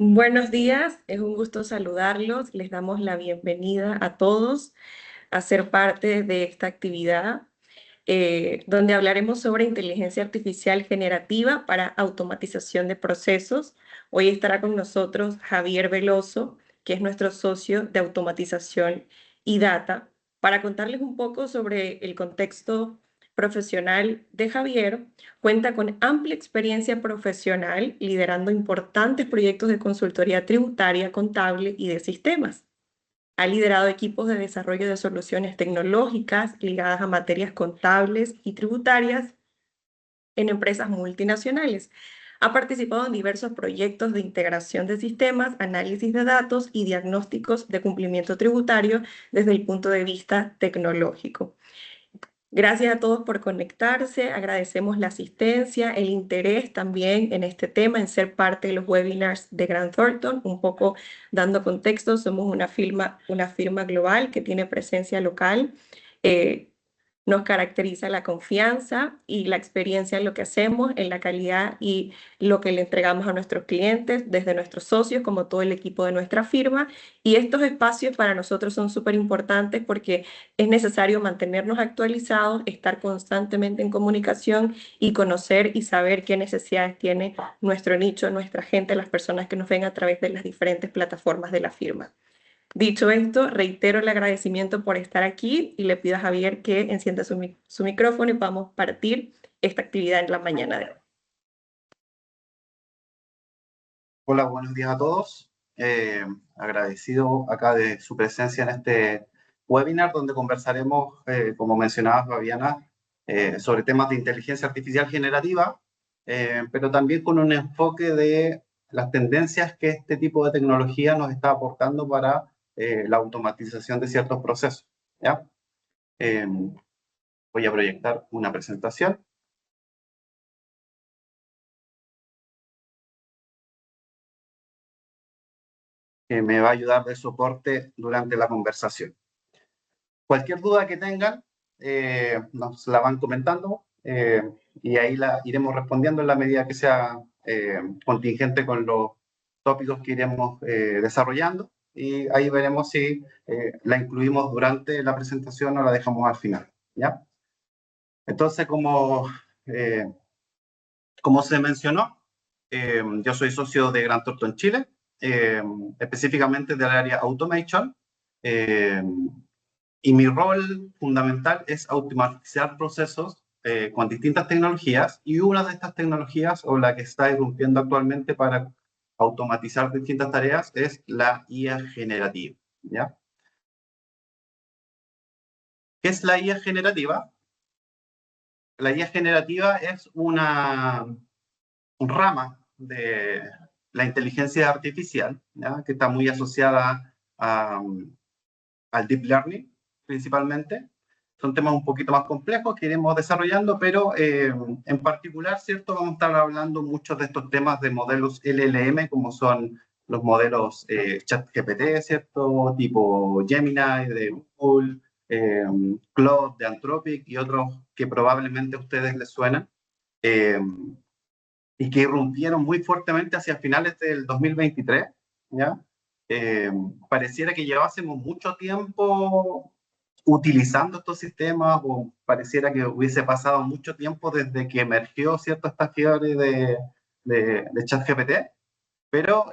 Buenos días, es un gusto saludarlos. Les damos la bienvenida a todos a ser parte de esta actividad, donde hablaremos sobre inteligencia artificial generativa para automatización de procesos. Hoy estará con nosotros Javier Veloso, que es nuestro socio de automatización y data, para contarles un poco sobre el contexto profesional de Javier. Cuenta con amplia experiencia profesional liderando importantes proyectos de consultoría tributaria, contable y de sistemas. Ha liderado equipos de desarrollo de soluciones tecnológicas ligadas a materias contables y tributarias en empresas multinacionales. Ha participado en diversos proyectos de integración de sistemas, análisis de datos y diagnósticos de cumplimiento tributario desde el punto de vista tecnológico. Gracias a todos por conectarse, agradecemos la asistencia, el interés también en este tema, en ser parte de los webinars de Grant Thornton. Un poco dando contexto, somos una firma global que tiene presencia local. Nos caracteriza la confianza y la experiencia en lo que hacemos, en la calidad y lo que le entregamos a nuestros clientes, desde nuestros socios como todo el equipo de nuestra firma. Y estos espacios para nosotros son súper importantes porque es necesario mantenernos actualizados, estar constantemente en comunicación y conocer y saber qué necesidades tiene nuestro nicho, nuestra gente, las personas que nos ven a través de las diferentes plataformas de la firma. Dicho esto, reitero el agradecimiento por estar aquí y le pido a Javier que encienda su micrófono y vamos a partir esta actividad en la mañana de hoy. Hola, buenos días a todos. Agradecido acá de su presencia en este webinar donde conversaremos, como mencionaba Fabiana, sobre temas de inteligencia artificial generativa, pero también con un enfoque de las tendencias que este tipo de tecnología nos está aportando para la automatización de ciertos procesos, ¿ya? Voy a proyectar una presentación que me va a ayudar de soporte durante la conversación. Cualquier duda que tengan, nos la van comentando y ahí la iremos respondiendo en la medida que sea contingente con los tópicos que iremos desarrollando, y ahí veremos si la incluimos durante la presentación o la dejamos al final, ¿ya? Entonces, como se mencionó, yo soy socio de Grant Thornton Chile, específicamente del área Automation, y mi rol fundamental es automatizar procesos con distintas tecnologías, y una de estas tecnologías, o la que está irrumpiendo actualmente para automatizar distintas tareas, es la IA generativa, ¿ya? ¿Qué es la IA generativa? La IA generativa es una rama de la inteligencia artificial, ¿ya? Que está muy asociada al deep learning, principalmente. Son temas un poquito más complejos que iremos desarrollando, pero en particular, ¿cierto? Vamos a estar hablando muchos de estos temas de modelos LLM, como son los modelos ChatGPT, ¿cierto? Tipo Gemini de Google, Claude de Anthropic y otros que probablemente a ustedes les suenan, y que irrumpieron muy fuertemente hacia finales del 2023, ¿ya? Pareciera que llevásemos mucho tiempo utilizando estos sistemas, o pareciera que hubiese pasado mucho tiempo desde que emergió, ¿cierto?, esta fiebre de ChatGPT, pero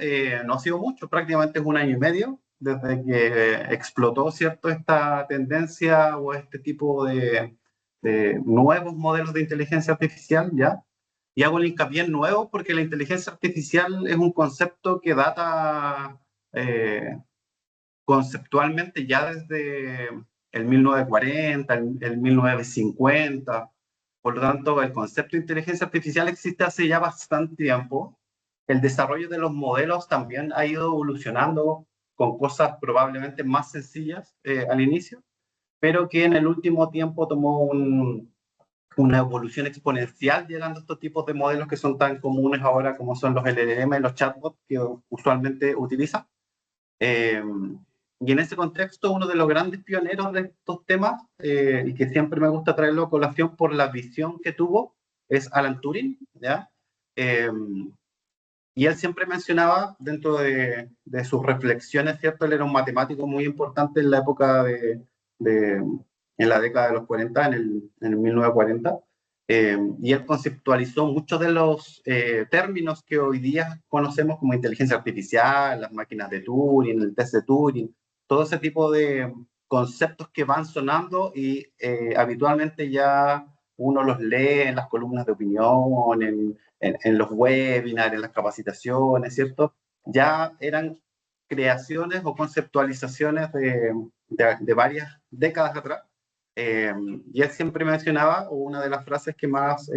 no ha sido mucho, prácticamente es un año y medio desde que explotó, ¿cierto?, esta tendencia o este tipo de nuevos modelos de inteligencia artificial, ¿ya? Y hago el hincapié en nuevo porque la inteligencia artificial es un concepto que data conceptualmente ya desde el 1940, el 1950. Por lo tanto, el concepto de inteligencia artificial existe hace ya bastante tiempo. El desarrollo de los modelos también ha ido evolucionando con cosas probablemente más sencillas al inicio, pero que en el último tiempo tomó una evolución exponencial, llegando a estos tipos de modelos que son tan comunes ahora, como son los LLM y los chatbots que usualmente utilizan. Y en ese contexto, uno de los grandes pioneros de estos temas, y que siempre me gusta traerlo a colación por la visión que tuvo, es Alan Turing, ¿ya? Y él siempre mencionaba, dentro de sus reflexiones, ¿cierto? Él era un matemático muy importante en la época en la década de los 40, en el 1940, y él conceptualizó muchos de los términos que hoy día conocemos como inteligencia artificial, las máquinas de Turing, el test de Turing, todo ese tipo de conceptos que van sonando y habitualmente ya uno los lee en las columnas de opinión, en los webinars, en las capacitaciones, ¿cierto? Ya eran creaciones o conceptualizaciones de varias décadas atrás. Y él siempre mencionaba, o una de las frases que más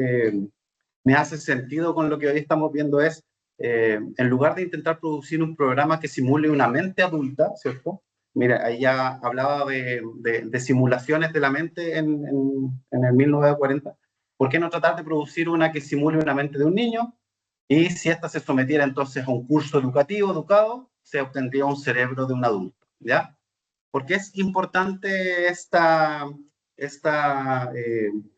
me hace sentido con lo que hoy estamos viendo es, en lugar de intentar producir un programa que simule una mente adulta, ¿cierto? Mira, ahí ya hablaba de simulaciones de la mente en el 1940. ¿Por qué no tratar de producir una que simule una mente de un niño? Y si ésta se sometiera entonces a un curso educado, se obtendría un cerebro de un adulto, ¿ya? Porque es importante esta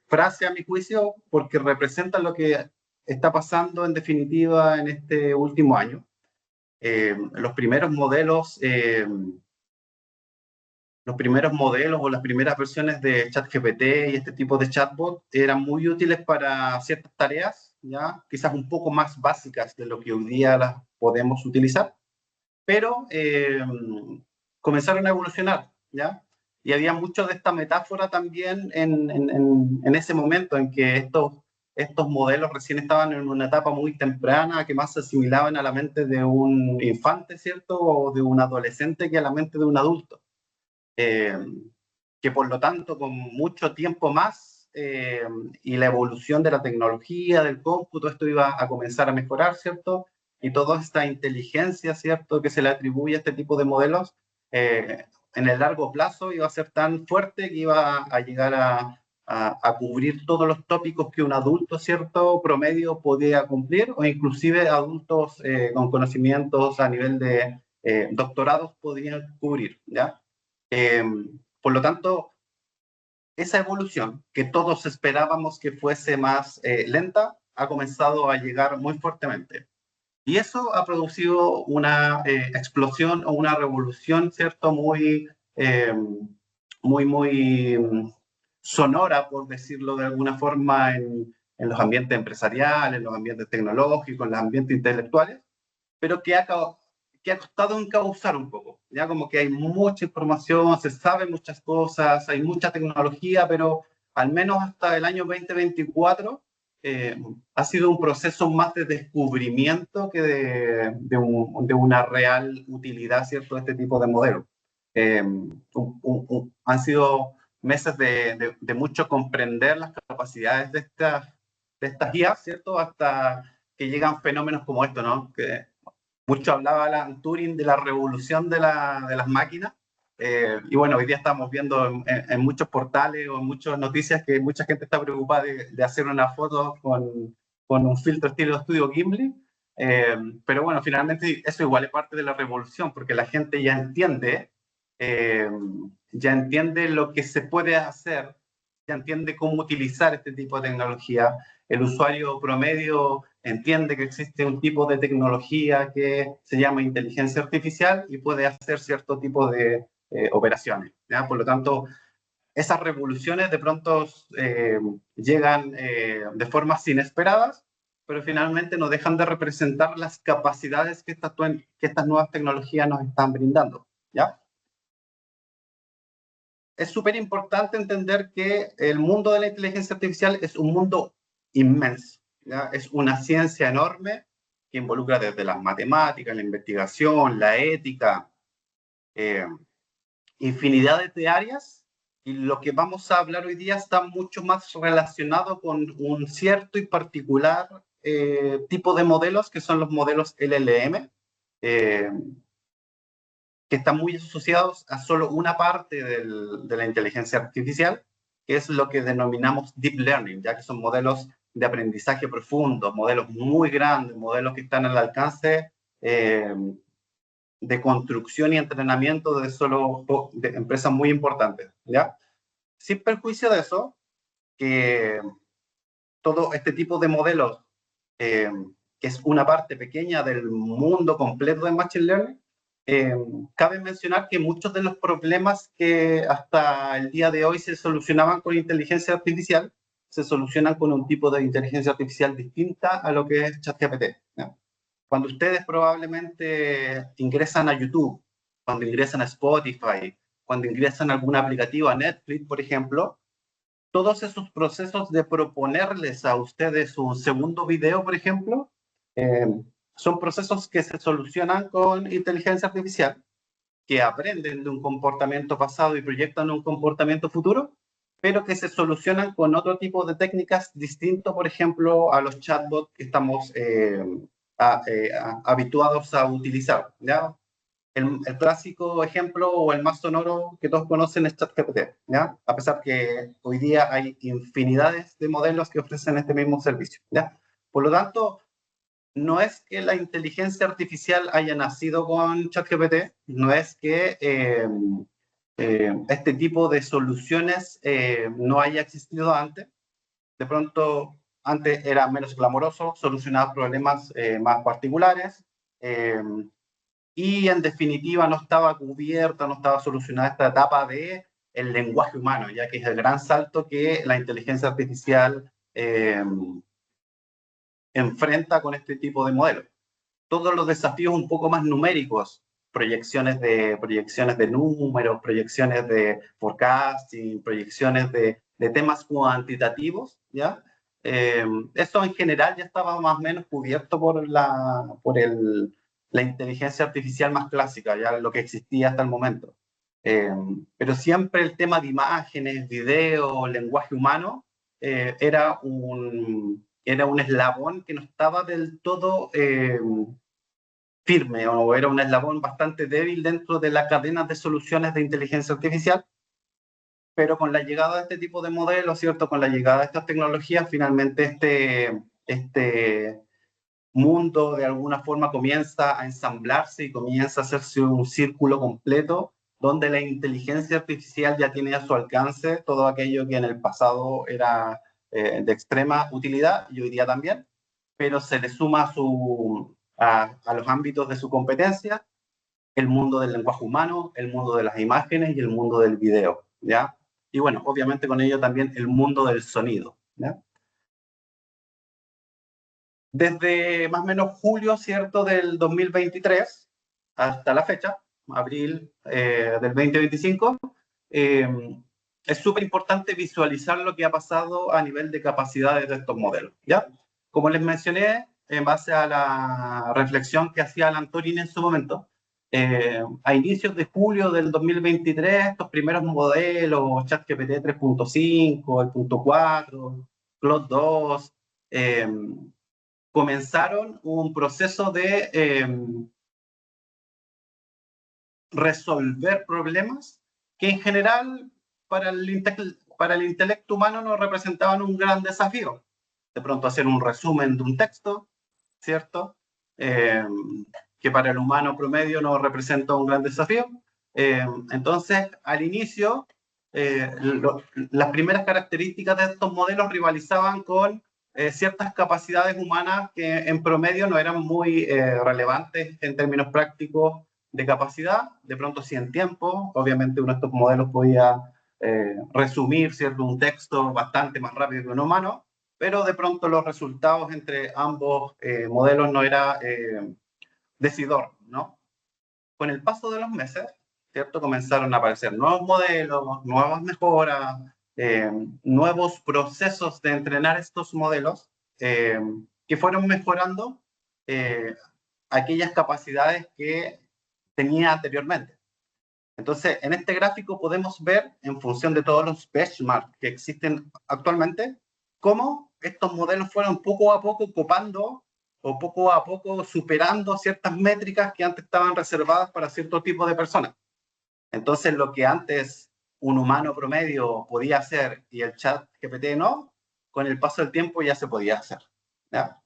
frase, a mi juicio, porque representa lo que está pasando en definitiva en este último año. Los primeros modelos o las primeras versiones de ChatGPT y este tipo de chatbot eran muy útiles para ciertas tareas, ¿ya? Quizás un poco más básicas de lo que hoy día las podemos utilizar, pero comenzaron a evolucionar, ¿ya? Y había mucho de esta metáfora también en ese momento en que estos modelos recién estaban en una etapa muy temprana, que más se asimilaban a la mente de un infante, ¿cierto? O de un adolescente que a la mente de un adulto. Eh, que por lo tanto, con mucho tiempo más y la evolución de la tecnología, del cómputo, esto iba a comenzar a mejorar, ¿cierto? Y toda esta inteligencia, ¿cierto?, que se le atribuye a este tipo de modelos, en el largo plazo iba a ser tan fuerte que iba a llegar a cubrir todos los tópicos que un adulto, ¿cierto?, promedio podía cumplir, o inclusive adultos con conocimientos a nivel de doctorados podían cubrir, ¿ya? Eh, por lo tanto, esa evolución que todos esperábamos que fuese más lenta ha comenzado a llegar muy fuertemente. Y eso ha producido una explosión o una revolución, ¿cierto? Muy sonora, por decirlo de alguna forma, en los ambientes empresariales, en los ambientes tecnológicos, en los ambientes intelectuales, pero que ha costado encauzar un poco. Ya como que hay mucha información, se sabe muchas cosas, hay mucha tecnología, pero al menos hasta el año 2024 ha sido un proceso más de descubrimiento que de una real utilidad, ¿cierto?, de este tipo de modelos. Han sido meses de mucho comprender las capacidades de estas guías, ¿cierto?, hasta que llegan fenómenos como esto, ¿no? Que mucho hablaba Alan Turing de la revolución de las máquinas. Y bueno, hoy día estamos viendo en muchos portales o en muchas noticias que mucha gente está preocupada de hacer una foto con un filtro estilo estudio Gimli. Pero bueno, finalmente eso igual es parte de la revolución, porque la gente eh, ya entiende lo que se puede hacer, ya entiende cómo utilizar este tipo de tecnología. El usuario promedio entiende que existe un tipo de tecnología que se llama inteligencia artificial y puede hacer cierto tipo de operaciones, ¿ya? Por lo tanto, esas revoluciones de pronto llegan de formas inesperadas, pero finalmente no dejan de representar las capacidades que estas nuevas tecnologías nos están brindando, ¿ya? Es súper importante entender que el mundo de la inteligencia artificial es un mundo inmenso, ¿ya? Es una ciencia enorme que involucra desde las matemáticas, la investigación, la ética, eh, infinidades de áreas, y lo que vamos a hablar hoy día está mucho más relacionado con un cierto y particular tipo de modelos, que son los modelos LLM, eh, que están muy asociados a solo una parte de la inteligencia artificial, que es lo que denominamos deep learning, ya que son modelos de aprendizaje profundo, modelos muy grandes, modelos que están al alcance de construcción y entrenamiento de empresas muy importantes, ¿ya? Sin perjuicio de eso, que todo este tipo de modelos eh, que es una parte pequeña del mundo completo de Machine Learning, cabe mencionar que muchos de los problemas que hasta el día de hoy se solucionaban con inteligencia artificial, se solucionan con un tipo de inteligencia artificial distinta a lo que es ChatGPT, ¿no? Cuando ustedes probablemente ingresan a YouTube, cuando ingresan a Spotify, cuando ingresan a algún aplicativo, a Netflix, por ejemplo, todos esos procesos de proponerles a ustedes un segundo video, por ejemplo, eh, son procesos que se solucionan con inteligencia artificial, que aprenden de un comportamiento pasado y proyectan un comportamiento futuro, pero que se solucionan con otro tipo de técnicas distinto, por ejemplo, a los chatbots que estamos habituados a utilizar, ¿ya? El clásico ejemplo o el más sonoro que todos conocen es ChatGPT, ¿ya? A pesar que hoy día hay infinidades de modelos que ofrecen este mismo servicio, ¿ya? Por lo tanto, no es que la inteligencia artificial haya nacido con ChatGPT, no es que este tipo de soluciones no haya existido antes. De pronto, antes era menos glamoroso, solucionaba problemas más particulares, eh, y en definitiva no estaba cubierta, no estaba solucionada esta etapa de el lenguaje humano, ya que es el gran salto que la inteligencia artificial enfrenta con este tipo de modelos. Todos los desafíos un poco más numéricos, proyecciones de números, proyecciones de forecasting, proyecciones de temas cuantitativos, ¿ya? Eso en general ya estaba más o menos cubierto la inteligencia artificial más clásica, ya lo que existía hasta el momento. Pero siempre el tema de imágenes, video, lenguaje humano, era un eslabón que no estaba del todo firme, o era un eslabón bastante débil dentro de la cadena de soluciones de inteligencia artificial, pero con la llegada de este tipo de modelos, ¿cierto? Con la llegada de estas tecnologías, finalmente este mundo de alguna forma comienza a ensamblarse y comienza a hacerse un círculo completo donde la inteligencia artificial ya tiene a su alcance todo aquello que en el pasado era de extrema utilidad y hoy día también, pero se le suma a los ámbitos de su competencia el mundo del lenguaje humano, el mundo de las imágenes y el mundo del video, ¿ya? Y bueno, obviamente con ello también el mundo del sonido, ¿ya? Desde más o menos julio, ¿cierto?, del 2023 hasta la fecha, abril del 2025, es súper importante visualizar lo que ha pasado a nivel de capacidades de estos modelos, ¿ya? Como les mencioné, en base a la reflexión que hacía Alan Turing en su momento, a inicios de julio del 2023, estos primeros modelos, ChatGPT 3.5, el punto 4, Claude 2, comenzaron un proceso de resolver problemas que en general para el intelecto humano no representaban un gran desafío. De pronto hacer un resumen de un texto, ¿cierto? Que para el humano promedio no representa un gran desafío. Entonces, al inicio, las primeras características de estos modelos rivalizaban con ciertas capacidades humanas que en promedio no eran muy relevantes en términos prácticos de capacidad, de pronto sí en tiempo. Obviamente uno de estos modelos podía resumir, ¿cierto?, un texto bastante más rápido que un humano, pero de pronto los resultados entre ambos modelos no era decidor, ¿no? Con el paso de los meses, ¿cierto?, comenzaron a aparecer nuevos modelos, nuevas mejoras, nuevos procesos de entrenar estos modelos que fueron mejorando aquellas capacidades que tenía anteriormente. Entonces, en este gráfico podemos ver, en función de todos los benchmarks que existen actualmente, cómo estos modelos fueron poco a poco copando o poco a poco superando ciertas métricas que antes estaban reservadas para cierto tipo de personas. Entonces, lo que antes un humano promedio podía hacer y el chat GPT no, con el paso del tiempo ya se podía hacer, ¿ya?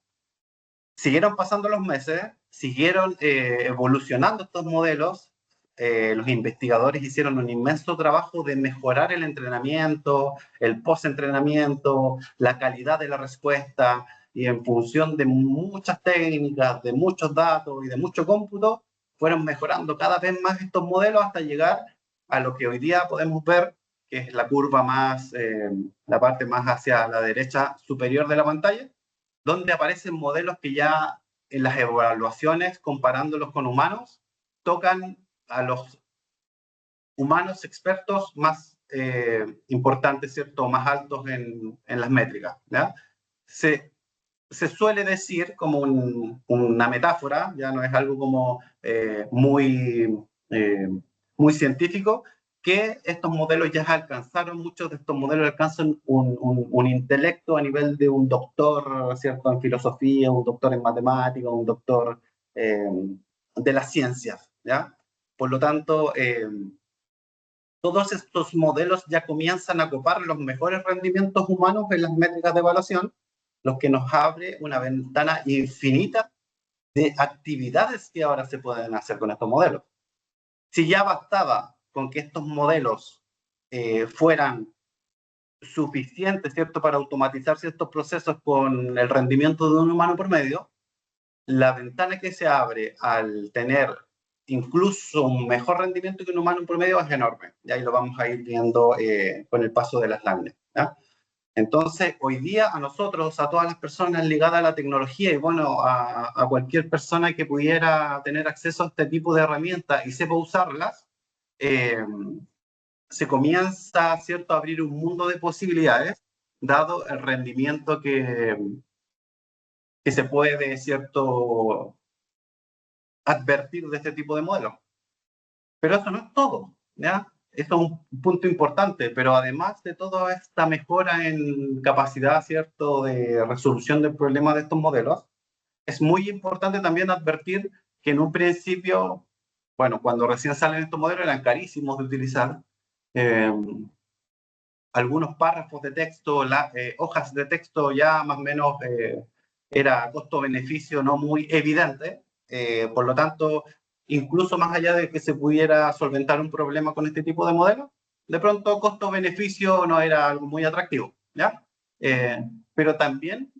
Siguieron pasando los meses, siguieron evolucionando estos modelos. Los investigadores hicieron un inmenso trabajo de mejorar el entrenamiento, el post-entrenamiento, la calidad de la respuesta, y en función de muchas técnicas, de muchos datos y de mucho cómputo, fueron mejorando cada vez más estos modelos hasta llegar a lo que hoy día podemos ver, que es la curva más, la parte más hacia la derecha superior de la pantalla, donde aparecen modelos que ya en las evaluaciones, comparándolos con humanos, tocan a los humanos expertos más importantes, ¿cierto? Más altos en las métricas, ¿ya? Se suele decir como una metáfora, ya no es algo como eh, muy científico, que estos modelos ya alcanzaron, muchos de estos modelos alcanzan un intelecto a nivel de un doctor, ¿cierto? En filosofía, un doctor en matemáticas, un doctor de las ciencias, ¿ya? Por lo tanto, todos estos modelos ya comienzan a copar los mejores rendimientos humanos en las métricas de evaluación, lo que nos abre una ventana infinita de actividades que ahora se pueden hacer con estos modelos. Si ya bastaba con que estos modelos fueran suficientes, ¿cierto?, para automatizar ciertos procesos con el rendimiento de un humano promedio, la ventana que se abre al tener incluso un mejor rendimiento que un humano promedio es enorme. Y ahí lo vamos a ir viendo con el paso de las láminas, ¿ya? Entonces, hoy día a nosotros, a todas las personas ligadas a la tecnología y bueno, a cualquier persona que pudiera tener acceso a este tipo de herramientas y sepa usarlas, se comienza, ¿cierto?, a abrir un mundo de posibilidades, dado el rendimiento que se puede, ¿cierto?, advertir de este tipo de modelos. Pero eso no es todo, ¿ya? Esto es un punto importante, pero además de toda esta mejora en capacidad, ¿cierto?, de resolución del problema de estos modelos, es muy importante también advertir que en un principio, bueno, cuando recién salen estos modelos eran carísimos de utilizar. Algunos párrafos de texto, hojas de texto ya más o menos era costo-beneficio no muy evidente. Por lo tanto, incluso más allá de que se pudiera solventar un problema con este tipo de modelos, de pronto costo-beneficio no era algo muy atractivo, ¿ya? Pero también,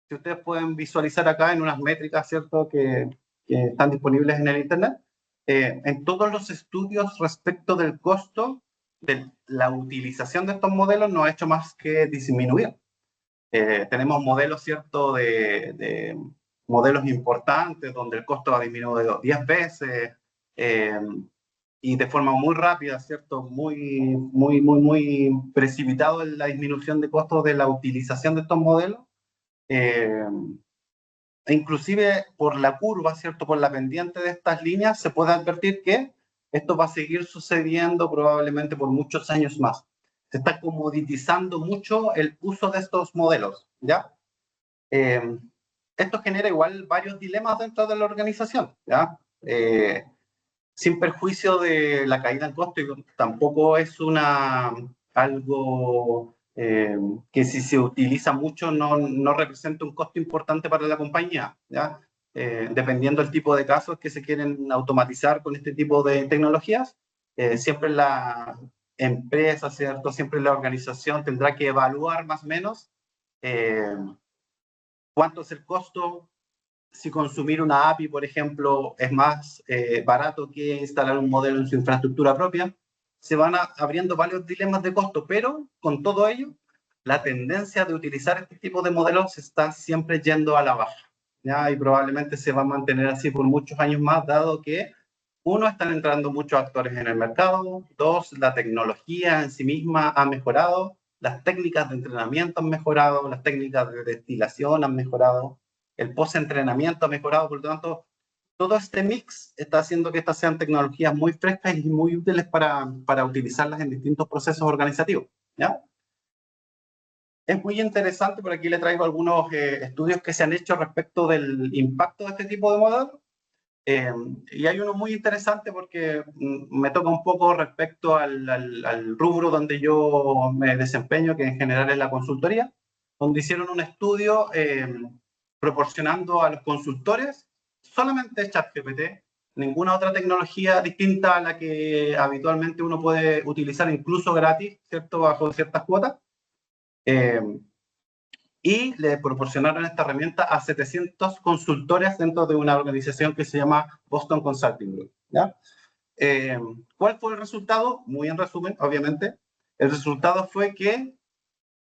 si ustedes pueden visualizar acá en unas métricas, ¿cierto?, que están disponibles en el Internet, en todos los estudios respecto del costo de la utilización de estos modelos no ha hecho más que disminuir. Tenemos modelos, ¿cierto?, de modelos importantes donde el costo ha disminuido 10 veces y de forma muy rápida, ¿cierto?, muy precipitado en la disminución de costos de la utilización de estos modelos. Inclusive por la curva, ¿cierto?, por la pendiente de estas líneas, se puede advertir que esto va a seguir sucediendo probablemente por muchos años más. Se está comoditizando mucho el uso de estos modelos, ¿ya? Esto genera igual varios dilemas dentro de la organización, ¿ya? Sin perjuicio de la caída en costo, tampoco es algo que si se utiliza mucho no representa un costo importante para la compañía, ¿ya? Dependiendo del tipo de casos que se quieren automatizar con este tipo de tecnologías, siempre la empresa, ¿cierto?, siempre la organización tendrá que evaluar más o menos cuánto es el costo. Si consumir una API, por ejemplo, es más barato que instalar un modelo en su infraestructura propia, se van abriendo varios dilemas de costo, pero con todo ello, la tendencia de utilizar este tipo de modelos está siempre yendo a la baja, ¿ya? Y probablemente se va a mantener así por muchos años más, dado que, uno, están entrando muchos actores en el mercado, dos, la tecnología en sí misma ha mejorado, las técnicas de entrenamiento han mejorado, las técnicas de destilación han mejorado, el post-entrenamiento ha mejorado, por lo tanto, todo este mix está haciendo que estas sean tecnologías muy frescas y muy útiles para utilizarlas en distintos procesos organizativos, ¿ya? Es muy interesante, por aquí le traigo algunos estudios que se han hecho respecto del impacto de este tipo de modelos, y hay uno muy interesante porque me toca un poco respecto al rubro donde yo me desempeño, que en general es la consultoría, donde hicieron un estudio proporcionando a los consultores solamente ChatGPT, ninguna otra tecnología distinta a la que habitualmente uno puede utilizar, incluso gratis, ¿cierto?, bajo ciertas cuotas. y le proporcionaron esta herramienta a 700 consultores dentro de una organización que se llama Boston Consulting Group, ¿ya? ¿Cuál fue el resultado? Muy en resumen, obviamente. El resultado fue que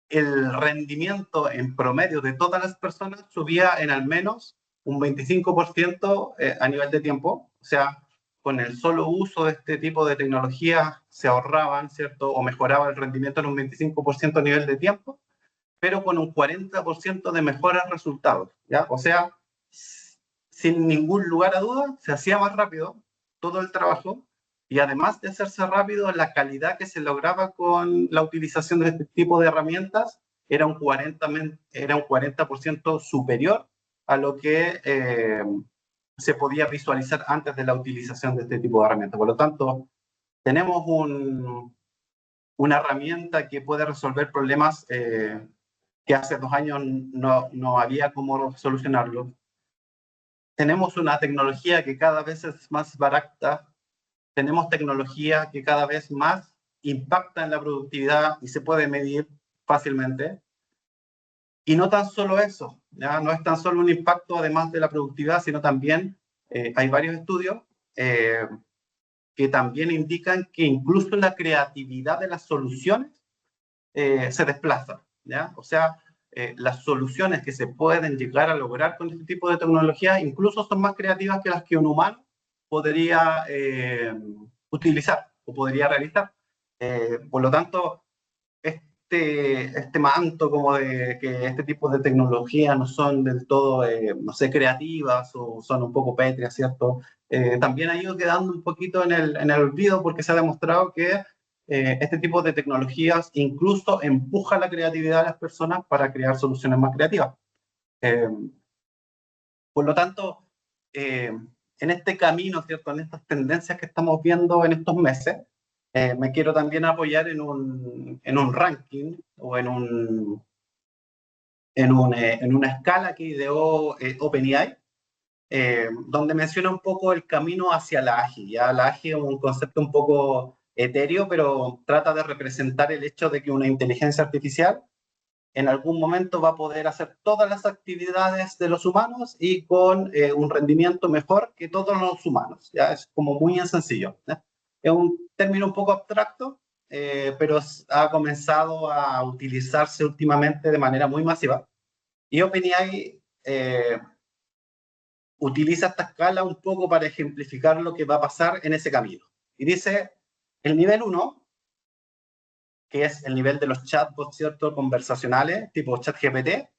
el rendimiento en promedio de todas las personas subía en al menos un 25% a nivel de tiempo. O sea, con el solo uso de este tipo de tecnología se ahorraban, ¿cierto? O mejoraba el rendimiento en un 25% a nivel de tiempo, pero con un 40% de mejores resultados, ¿ya? O sea, sin ningún lugar a duda, se hacía más rápido todo el trabajo y además de hacerse rápido, la calidad que se lograba con la utilización de este tipo de herramientas era un 40% superior a lo que se podía visualizar antes de la utilización de este tipo de herramientas. Por lo tanto, tenemos una herramienta que puede resolver problemas que hace 2 años no había cómo solucionarlo. Tenemos una tecnología que cada vez es más barata, tenemos tecnología que cada vez más impacta en la productividad y se puede medir fácilmente. Y no tan solo eso, ¿ya? No es tan solo un impacto además de la productividad, sino también hay varios estudios que también indican que incluso la creatividad de las soluciones se desplaza, ¿ya? O sea, las soluciones que se pueden llegar a lograr con este tipo de tecnología incluso son más creativas que las que un humano podría utilizar o podría realizar. Por lo tanto, este manto como de que este tipo de tecnologías no son del todo, no sé, creativas o son un poco pétreas, ¿cierto? También ha ido quedando un poquito en el olvido porque se ha demostrado que este tipo de tecnologías incluso empuja la creatividad de las personas para crear soluciones más creativas. Eh, por lo tanto, en este camino, ¿cierto? En estas tendencias que estamos viendo en estos meses, me quiero también apoyar en un ranking o en una escala que ideó OpenAI, donde menciona un poco el camino hacia la AGI. Ya la AGI es un concepto un poco etéreo, pero trata de representar el hecho de que una inteligencia artificial en algún momento va a poder hacer todas las actividades de los humanos y con un rendimiento mejor que todos los humanos. Ya es como muy sencillo, ¿eh? Es un término un poco abstracto, pero ha comenzado a utilizarse últimamente de manera muy masiva. Y OpenAI utiliza esta escala un poco para ejemplificar lo que va a pasar en ese camino. Y dice, el nivel 1, que es el nivel de los chatbots, ¿cierto?, conversacionales, tipo ChatGPT,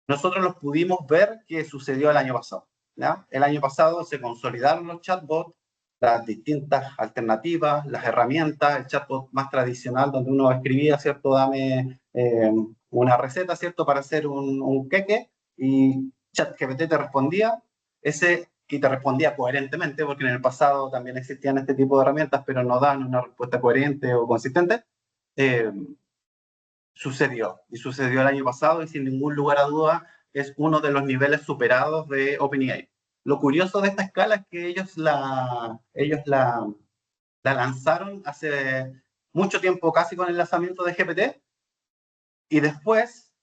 nosotros los pudimos ver que sucedió el año pasado, ¿ya? El año pasado se consolidaron los chatbots, las distintas alternativas, las herramientas, el chatbot más tradicional donde uno escribía, ¿cierto? Dame una receta, ¿cierto? Para hacer un queque y ChatGPT te respondía, y te respondía coherentemente, porque en el pasado también existían este tipo de herramientas, pero no dan una respuesta coherente o consistente. Sucedió, y sucedió el año pasado, y sin ningún lugar a duda es uno de los niveles superados de OpenAI. Lo curioso de esta escala es que la lanzaron hace mucho tiempo, casi con el lanzamiento de GPT, y después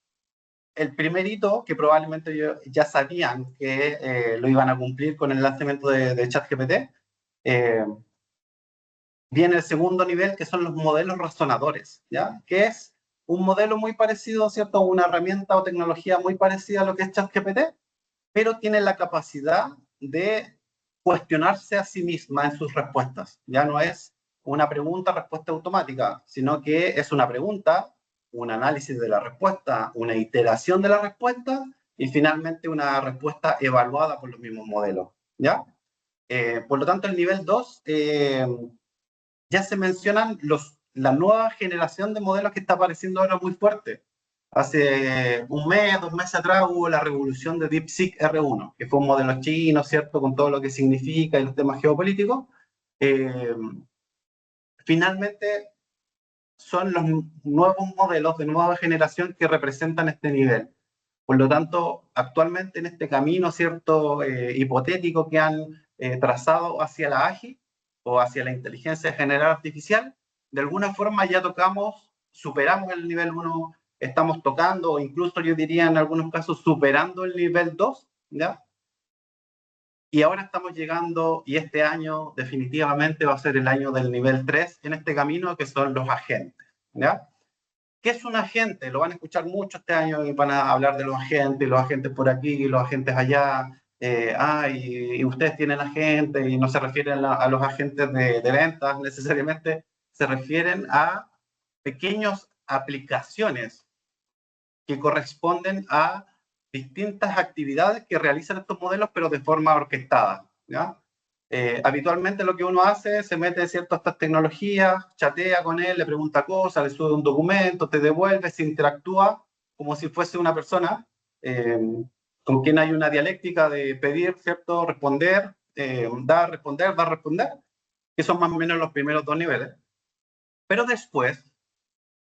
el primer hito, que probablemente ya sabían que lo iban a cumplir con el lanzamiento de ChatGPT, viene el segundo nivel, que son los modelos razonadores, ¿ya? Que es un modelo muy parecido, ¿cierto? Una herramienta o tecnología muy parecida a lo que es ChatGPT, pero tiene la capacidad de cuestionarse a sí misma en sus respuestas. Ya no es una pregunta-respuesta automática, sino que es una pregunta, un análisis de la respuesta, una iteración de la respuesta y finalmente una respuesta evaluada por los mismos modelos, ¿ya? Por lo tanto, el nivel 2 ya se mencionan la nueva generación de modelos que está apareciendo ahora muy fuerte. Hace un mes, 2 meses atrás hubo la revolución de DeepSeek R1, que fue un modelo chino, ¿cierto? Con todo lo que significa y los temas geopolíticos. Eh, Finalmente son los nuevos modelos de nueva generación que representan este nivel. Por lo tanto, actualmente en este camino, ¿cierto? Hipotético que han trazado hacia la AGI o hacia la inteligencia general artificial, de alguna forma ya superamos el nivel 1, estamos tocando, o incluso yo diría en algunos casos superando el nivel 2, ¿ya? Y ahora estamos llegando, y este año definitivamente va a ser el año del nivel 3 en este camino, que son los agentes, ¿ya? ¿Qué es un agente? Lo van a escuchar mucho este año y van a hablar de los agentes por aquí, y los agentes allá. Y ustedes tienen agentes, y no se refieren a los agentes de ventas necesariamente, se refieren a pequeñas aplicaciones que corresponden a distintas actividades que realizan estos modelos, pero de forma orquestada, ¿ya? Habitualmente lo que uno hace, se mete cierto a estas tecnologías, chatea con él, le pregunta cosas, le sube un documento, te devuelve, se interactúa como si fuese una persona eh, con quien hay una dialéctica de pedir, ¿cierto? Responder, dar, responder, que son más o menos los primeros dos niveles. Pero después,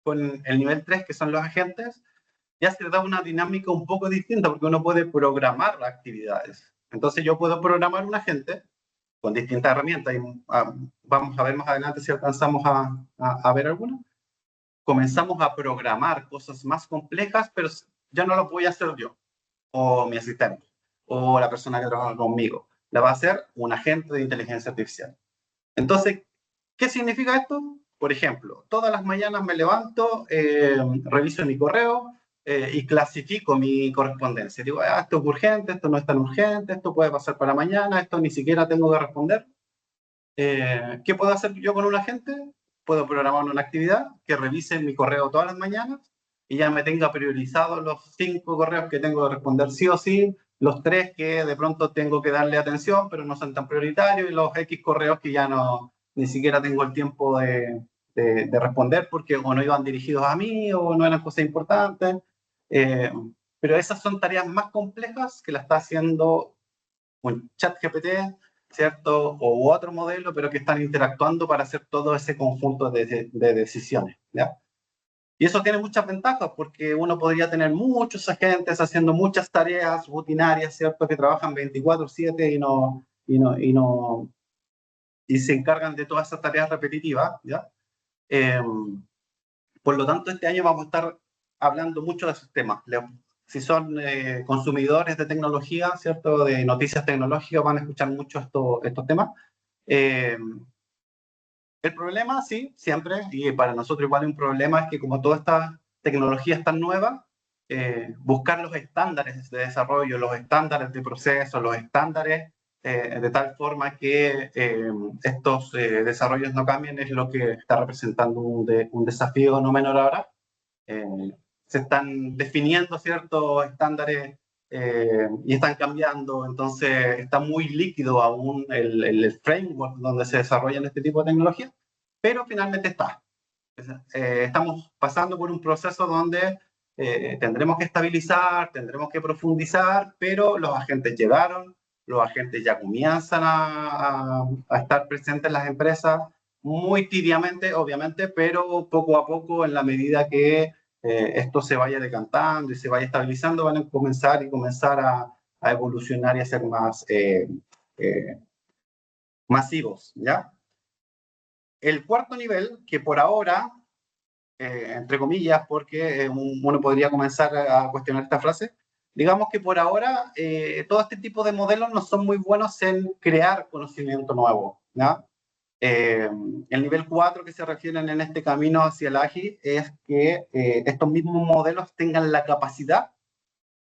con el nivel 3, que son los agentes, ya se da una dinámica un poco distinta, porque uno puede programar las actividades. Entonces yo puedo programar un agente con distintas herramientas, y vamos a ver más adelante si alcanzamos a ver algunas. Comenzamos a programar cosas más complejas, pero ya no lo voy a hacer yo, o mi asistente, o la persona que trabaja conmigo. La va a hacer un agente de inteligencia artificial. Entonces, ¿qué significa esto? Por ejemplo, todas las mañanas me levanto, reviso mi correo y clasifico mi correspondencia. Digo, esto es urgente, esto no es tan urgente, esto puede pasar para mañana, esto ni siquiera tengo que responder. ¿Qué puedo hacer yo con un agente? Puedo programar una actividad que revise mi correo todas las mañanas y ya me tenga priorizados los 5 correos que tengo que responder sí o sí, los 3 que de pronto tengo que darle atención, pero no son tan prioritarios, y los X correos que ya no, ni siquiera tengo el tiempo de responder porque o no iban dirigidos a mí o no eran cosas importantes. Eh, pero esas son tareas más complejas que la está haciendo un chat GPT, ¿cierto? O otro modelo, pero que están interactuando para hacer todo ese conjunto de decisiones, ¿ya? Y eso tiene muchas ventajas, porque uno podría tener muchos agentes haciendo muchas tareas rutinarias, ¿cierto? Que trabajan 24/7 y se encargan de todas esas tareas repetitivas, ¿ya? Eh, por lo tanto, este año vamos a estar hablando mucho de esos temas. Si son consumidores de tecnología, ¿cierto? De noticias tecnológicas, van a escuchar mucho estos temas. Eh, el problema, sí, siempre, y para nosotros igual es un problema, es que como toda esta tecnología es tan nueva, buscar los estándares de desarrollo, los estándares de proceso, los estándares de tal forma que estos desarrollos no cambien, es lo que está representando un desafío no menor ahora. Eh, Se están definiendo ciertos estándares y están cambiando, entonces está muy líquido aún el framework donde se desarrollan este tipo de tecnologías, pero finalmente está. Estamos pasando por un proceso donde tendremos que estabilizar, tendremos que profundizar, pero los agentes llegaron, los agentes ya comienzan a estar presentes en las empresas, muy tibiamente, obviamente, pero poco a poco, en la medida que esto se vaya decantando y se vaya estabilizando, van a comenzar a evolucionar y a ser más eh, masivos, ¿ya? El cuarto nivel, que por ahora entre comillas, porque uno podría comenzar a cuestionar esta frase. Digamos que por ahora todo este tipo de modelos no son muy buenos en crear conocimiento nuevo, ¿no? El nivel 4 que se refieren en este camino hacia el ágil es que estos mismos modelos tengan la capacidad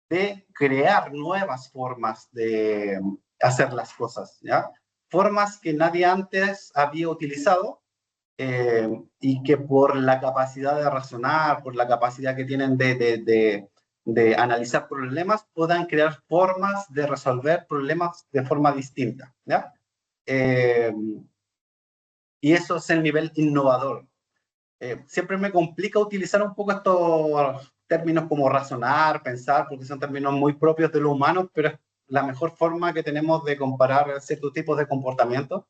de crear nuevas formas de hacer las cosas, ¿ya? Formas que nadie antes había utilizado y que por la capacidad de razonar, por la capacidad que tienen de analizar problemas, puedan crear formas de resolver problemas de forma distinta, ¿ya? Eh, y eso es el nivel innovador. Siempre me complica utilizar un poco estos términos como razonar, pensar, porque son términos muy propios de los humanos, pero es la mejor forma que tenemos de comparar ciertos tipos de comportamientos,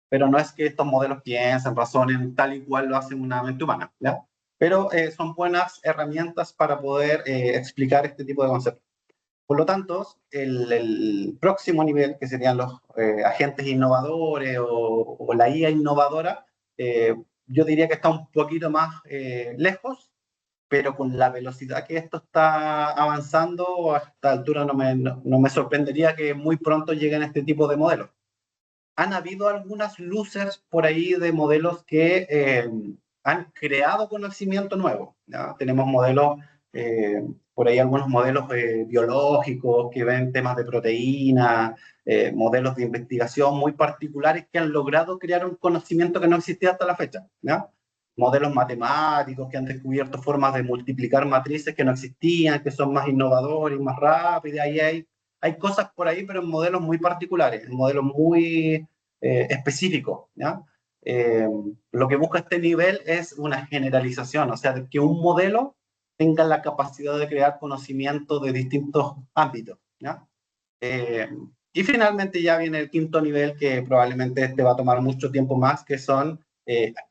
pero no es que estos modelos piensen, razonen tal y cual lo hacen una mente humana, ¿ya? Pero son buenas herramientas para poder explicar este tipo de conceptos. Por lo tanto, el próximo nivel, que serían los agentes innovadores o la IA innovadora, yo diría que está un poquito más lejos, pero con la velocidad que esto está avanzando, a esta altura no me sorprendería que muy pronto lleguen este tipo de modelos. Han habido algunas luces por ahí de modelos que han creado conocimiento nuevo, ¿ya? Tenemos modelos, por ahí algunos modelos biológicos que ven temas de proteína, modelos de investigación muy particulares que han logrado crear un conocimiento que no existía hasta la fecha, ¿ya? Modelos matemáticos que han descubierto formas de multiplicar matrices que no existían, que son más innovadores y más rápidos. Ahí hay cosas por ahí, pero en modelos muy particulares, en modelos muy específicos, ¿ya? Lo que busca este nivel es una generalización, o sea, de que un modelo tenga la capacidad de crear conocimiento de distintos ámbitos, ¿ya? Eh, y finalmente ya viene el quinto nivel, que probablemente este va a tomar mucho tiempo más, que son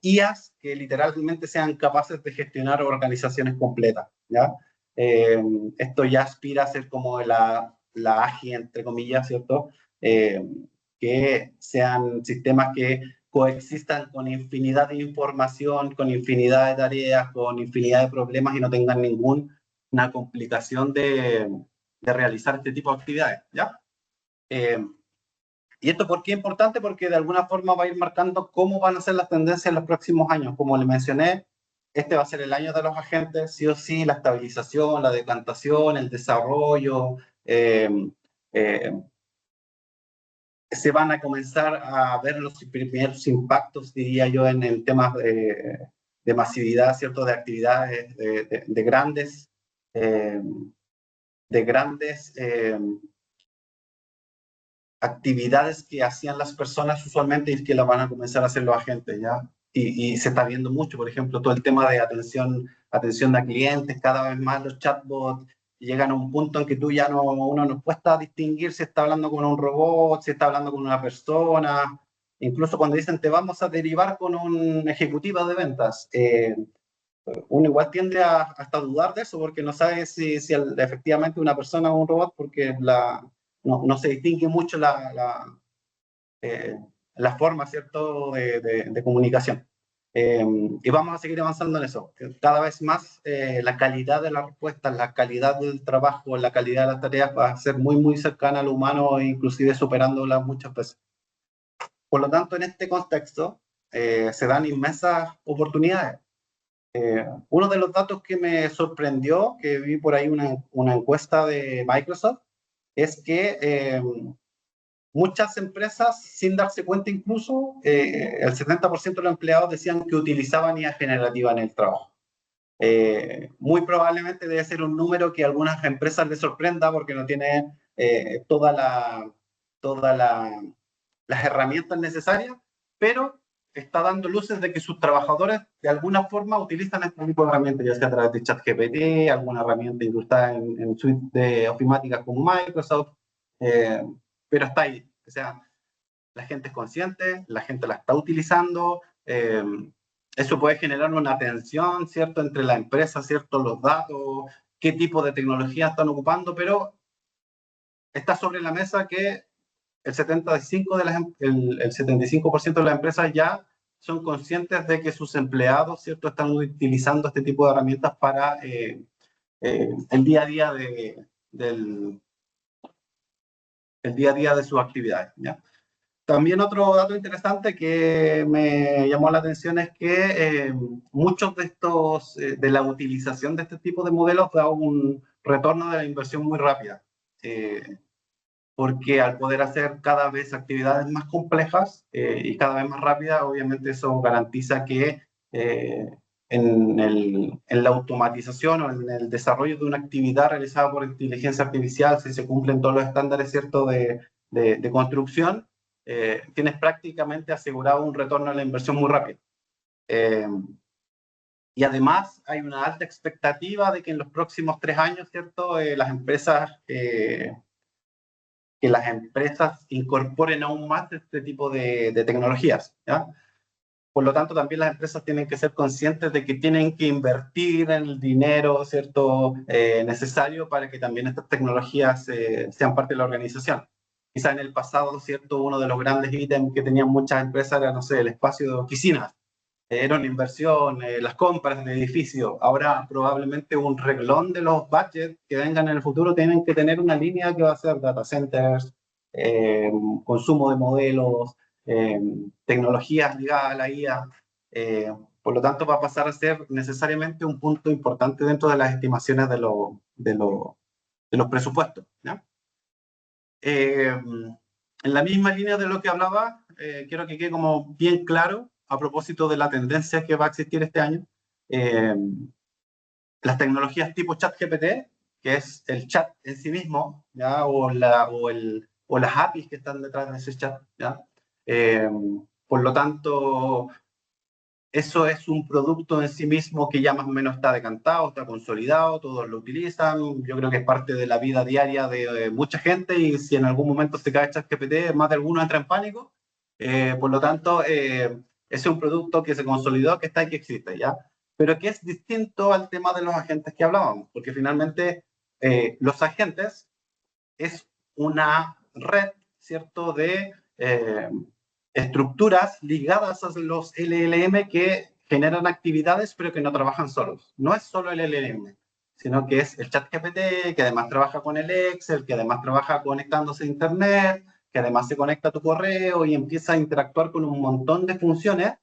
IAs que literalmente sean capaces de gestionar organizaciones completas, ¿ya? Eh, Esto ya aspira a ser como la AGI, entre comillas, ¿cierto? Eh, que sean sistemas que coexistan con infinidad de información, con infinidad de tareas, con infinidad de problemas y no tengan ninguna complicación de realizar este tipo de actividades, ¿ya? Eh, ¿Y esto por qué es importante? Porque de alguna forma va a ir marcando cómo van a ser las tendencias en los próximos años. Como le mencioné, este va a ser el año de los agentes, sí o sí, la estabilización, la decantación, el desarrollo, eh, eh, se van a comenzar a ver los primeros impactos, diría yo, en temas de masividad, ¿cierto? De actividades, de grandes, eh, de grandes actividades que hacían las personas usualmente y que las van a comenzar a hacer los agentes, ¿ya? Y se está viendo mucho, por ejemplo, todo el tema de atención a clientes, cada vez más los chatbots llegan a un punto en que tú ya uno no cuesta distinguir si está hablando con un robot, si está hablando con una persona, incluso cuando dicen te vamos a derivar con un ejecutivo de ventas, uno igual tiende a hasta dudar de eso porque no sabe si efectivamente una persona o un robot porque no se distingue mucho eh, la forma, ¿cierto?, de comunicación. Y vamos a seguir avanzando en eso. Cada vez más la calidad de las respuestas, la calidad del trabajo, la calidad de las tareas va a ser muy, muy cercana al humano, inclusive superándola muchas veces. Por lo tanto, en este contexto se dan inmensas oportunidades. Uno de los datos que me sorprendió, que vi por ahí una encuesta de Microsoft, es que muchas empresas, sin darse cuenta incluso, el 70% de los empleados decían que utilizaban IA generativa en el trabajo. Muy probablemente debe ser un número que a algunas empresas les sorprenda porque no tiene todas las herramientas necesarias, pero está dando luces de que sus trabajadores de alguna forma utilizan este tipo de herramientas, ya sea a través de ChatGPT, alguna herramienta incrustada en suite de ofimáticas como Microsoft, eh, pero está ahí. O sea, la gente es consciente, la gente la está utilizando, eso puede generar una tensión, ¿cierto?, entre la empresa, ¿cierto?, los datos, qué tipo de tecnología están ocupando, pero está sobre la mesa que el 75% de las empresas ya son conscientes de que sus empleados, ¿cierto?, están utilizando este tipo de herramientas para el día a día el día a día de sus actividades, ¿ya? También otro dato interesante que me llamó la atención es que muchos de de la utilización de este tipo de modelos da un retorno de la inversión muy rápida. Porque al poder hacer cada vez actividades más complejas y cada vez más rápidas, obviamente eso garantiza que en la automatización o en el desarrollo de una actividad realizada por inteligencia artificial, si se cumplen todos los estándares, ¿cierto?, de construcción, tienes prácticamente asegurado un retorno a la inversión muy rápido. Y además hay una alta expectativa de que en los próximos 3 años, ¿cierto?, que las empresas incorporen aún más este tipo de tecnologías, ¿ya? Por lo tanto, también las empresas tienen que ser conscientes de que tienen que invertir en el dinero, ¿cierto?, necesario para que también estas tecnologías sean parte de la organización. Quizá en el pasado, ¿cierto?, uno de los grandes ítems que tenían muchas empresas era, no sé, el espacio de oficinas. era una inversión, las compras de edificio. Ahora probablemente un reglón de los budgets que vengan en el futuro tienen que tener una línea que va a ser data centers, eh, consumo de modelos, eh, tecnologías ligadas a la IA. Por lo tanto, va a pasar a ser necesariamente un punto importante dentro de las estimaciones de los presupuestos, ¿ya? En la misma línea de lo que hablaba, quiero que quede como bien claro a propósito de la tendencia que va a existir este año. eh, las tecnologías tipo ChatGPT, que es el chat en sí mismo, ¿ya? O las APIs que están detrás de ese chat, ¿ya? Eh, por lo tanto, eso es un producto en sí mismo que ya más o menos está decantado, está consolidado, todos lo utilizan. Yo creo que es parte de la vida diaria de mucha gente, y si en algún momento se cae ChatGPT, más de alguno entra en pánico. Por lo tanto, es un producto que se consolidó, que está y que existe, ¿ya? Pero que es distinto al tema de los agentes que hablábamos, porque finalmente los agentes es una red, ¿cierto?, de estructuras ligadas a los LLM que generan actividades pero que no trabajan solos. No es solo el LLM, sino que es el ChatGPT, que además trabaja con el Excel, que además trabaja conectándose a Internet, que además se conecta a tu correo y empieza a interactuar con un montón de funciones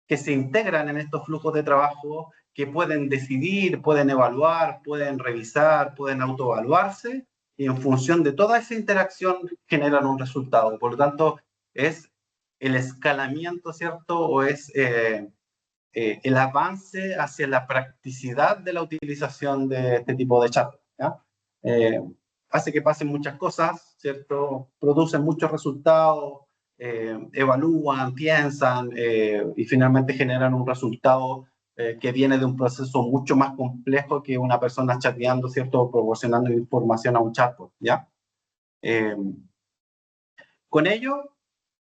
que se integran en estos flujos de trabajo, que pueden decidir, pueden evaluar, pueden revisar, pueden autoevaluarse, y en función de toda esa interacción generan un resultado. Por lo tanto, es el escalamiento, ¿cierto? O es el avance hacia la practicidad de la utilización de este tipo de chat, ¿ya? Eh, hace que pasen muchas cosas, ¿cierto? Producen muchos resultados, evalúan, piensan, y finalmente generan un resultado que viene de un proceso mucho más complejo que una persona chateando, ¿cierto? Proporcionando información a un chatbot, ¿ya? Eh, con ello,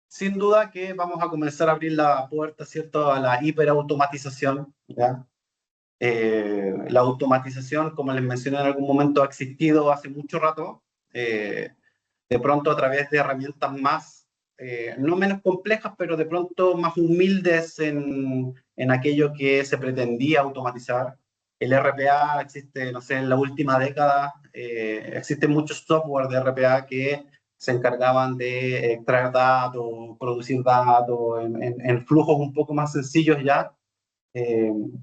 sin duda que vamos a comenzar a abrir la puerta, ¿cierto?, a la hiperautomatización, ¿ya? La automatización, como les mencioné en algún momento, ha existido hace mucho rato. De pronto a través de herramientas más, no menos complejas, pero de pronto más humildes en aquello que se pretendía automatizar. El RPA existe, no sé, en la última década, existen muchos software de RPA que se encargaban de extraer datos, producir datos en flujos un poco más sencillos ya,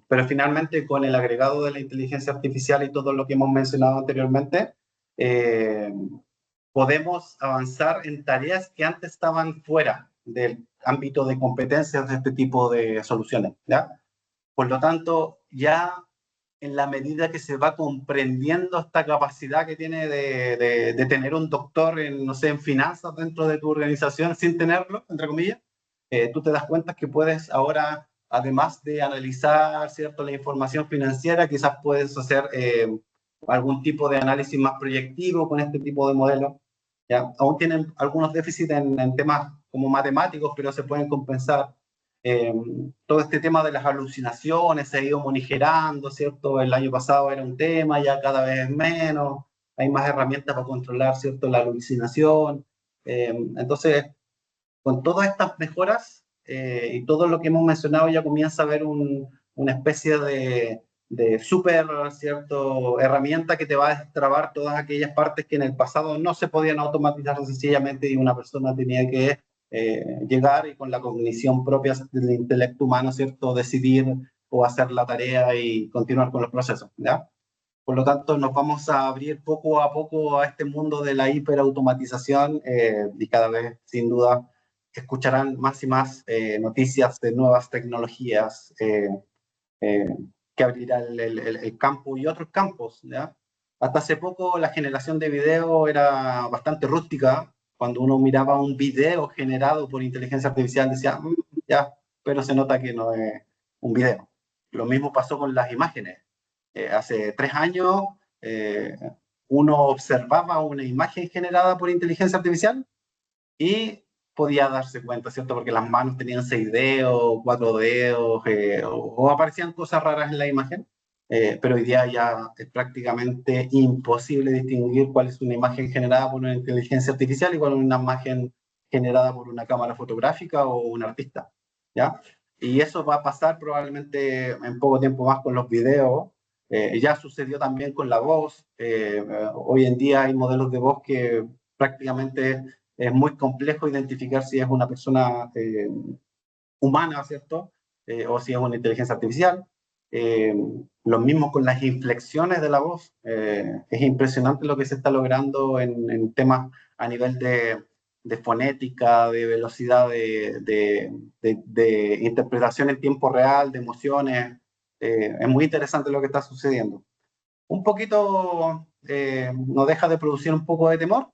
pero finalmente con el agregado de la inteligencia artificial y todo lo que hemos mencionado anteriormente, eh, podemos avanzar en tareas que antes estaban fuera del ámbito de competencias de este tipo de soluciones, ¿ya? Por lo tanto, ya en la medida que se va comprendiendo esta capacidad que tiene de tener un doctor en, no sé, en finanzas dentro de tu organización sin tenerlo, entre comillas, tú te das cuenta que puedes ahora, además de analizar, ¿cierto?, la información financiera, quizás puedes hacer algún tipo de análisis más proyectivo con este tipo de modelos, ¿ya? Aún tienen algunos déficits en temas como matemáticos, pero se pueden compensar. Eh, todo este tema de las alucinaciones se ha ido monitorando, ¿cierto? El año pasado era un tema, ya cada vez es menos, hay más herramientas para controlar, ¿cierto?, la alucinación. Entonces, con todas estas mejoras y todo lo que hemos mencionado, ya comienza a haber una especie de súper, ¿cierto?, herramienta que te va a destrabar todas aquellas partes que en el pasado no se podían automatizar sencillamente, y una persona tenía que llegar y con la cognición propia del intelecto humano, ¿cierto?, decidir o hacer la tarea y continuar con los procesos, ¿ya? Por lo tanto, nos vamos a abrir poco a poco a este mundo de la hiperautomatización, y cada vez, sin duda, escucharán más y más noticias de nuevas tecnologías eh, que abrirá el campo y otros campos, ¿ya? Hasta hace poco la generación de video era bastante rústica. Cuando uno miraba un video generado por inteligencia artificial decía, ya, pero se nota que no es un video. Lo mismo pasó con las imágenes. Hace 3 años eh, uno observaba una imagen generada por inteligencia artificial y podía darse cuenta, ¿cierto? Porque las manos tenían 6 dedos, 4 dedos, o aparecían cosas raras en la imagen, pero hoy día ya es prácticamente imposible distinguir cuál es una imagen generada por una inteligencia artificial y cuál es una imagen generada por una cámara fotográfica o un artista, ¿ya? y eso va a pasar probablemente en poco tiempo más con los videos. Ya sucedió también con la voz. Hoy en día hay modelos de voz que prácticamente es muy complejo identificar si es una persona humana, ¿cierto? O si es una inteligencia artificial. Eh, lo mismo con las inflexiones de la voz. Es impresionante lo que se está logrando en temas a nivel de fonética, de velocidad de interpretación en tiempo real, de emociones. Es muy interesante lo que está sucediendo. Un poquito nos deja de producir un poco de temor,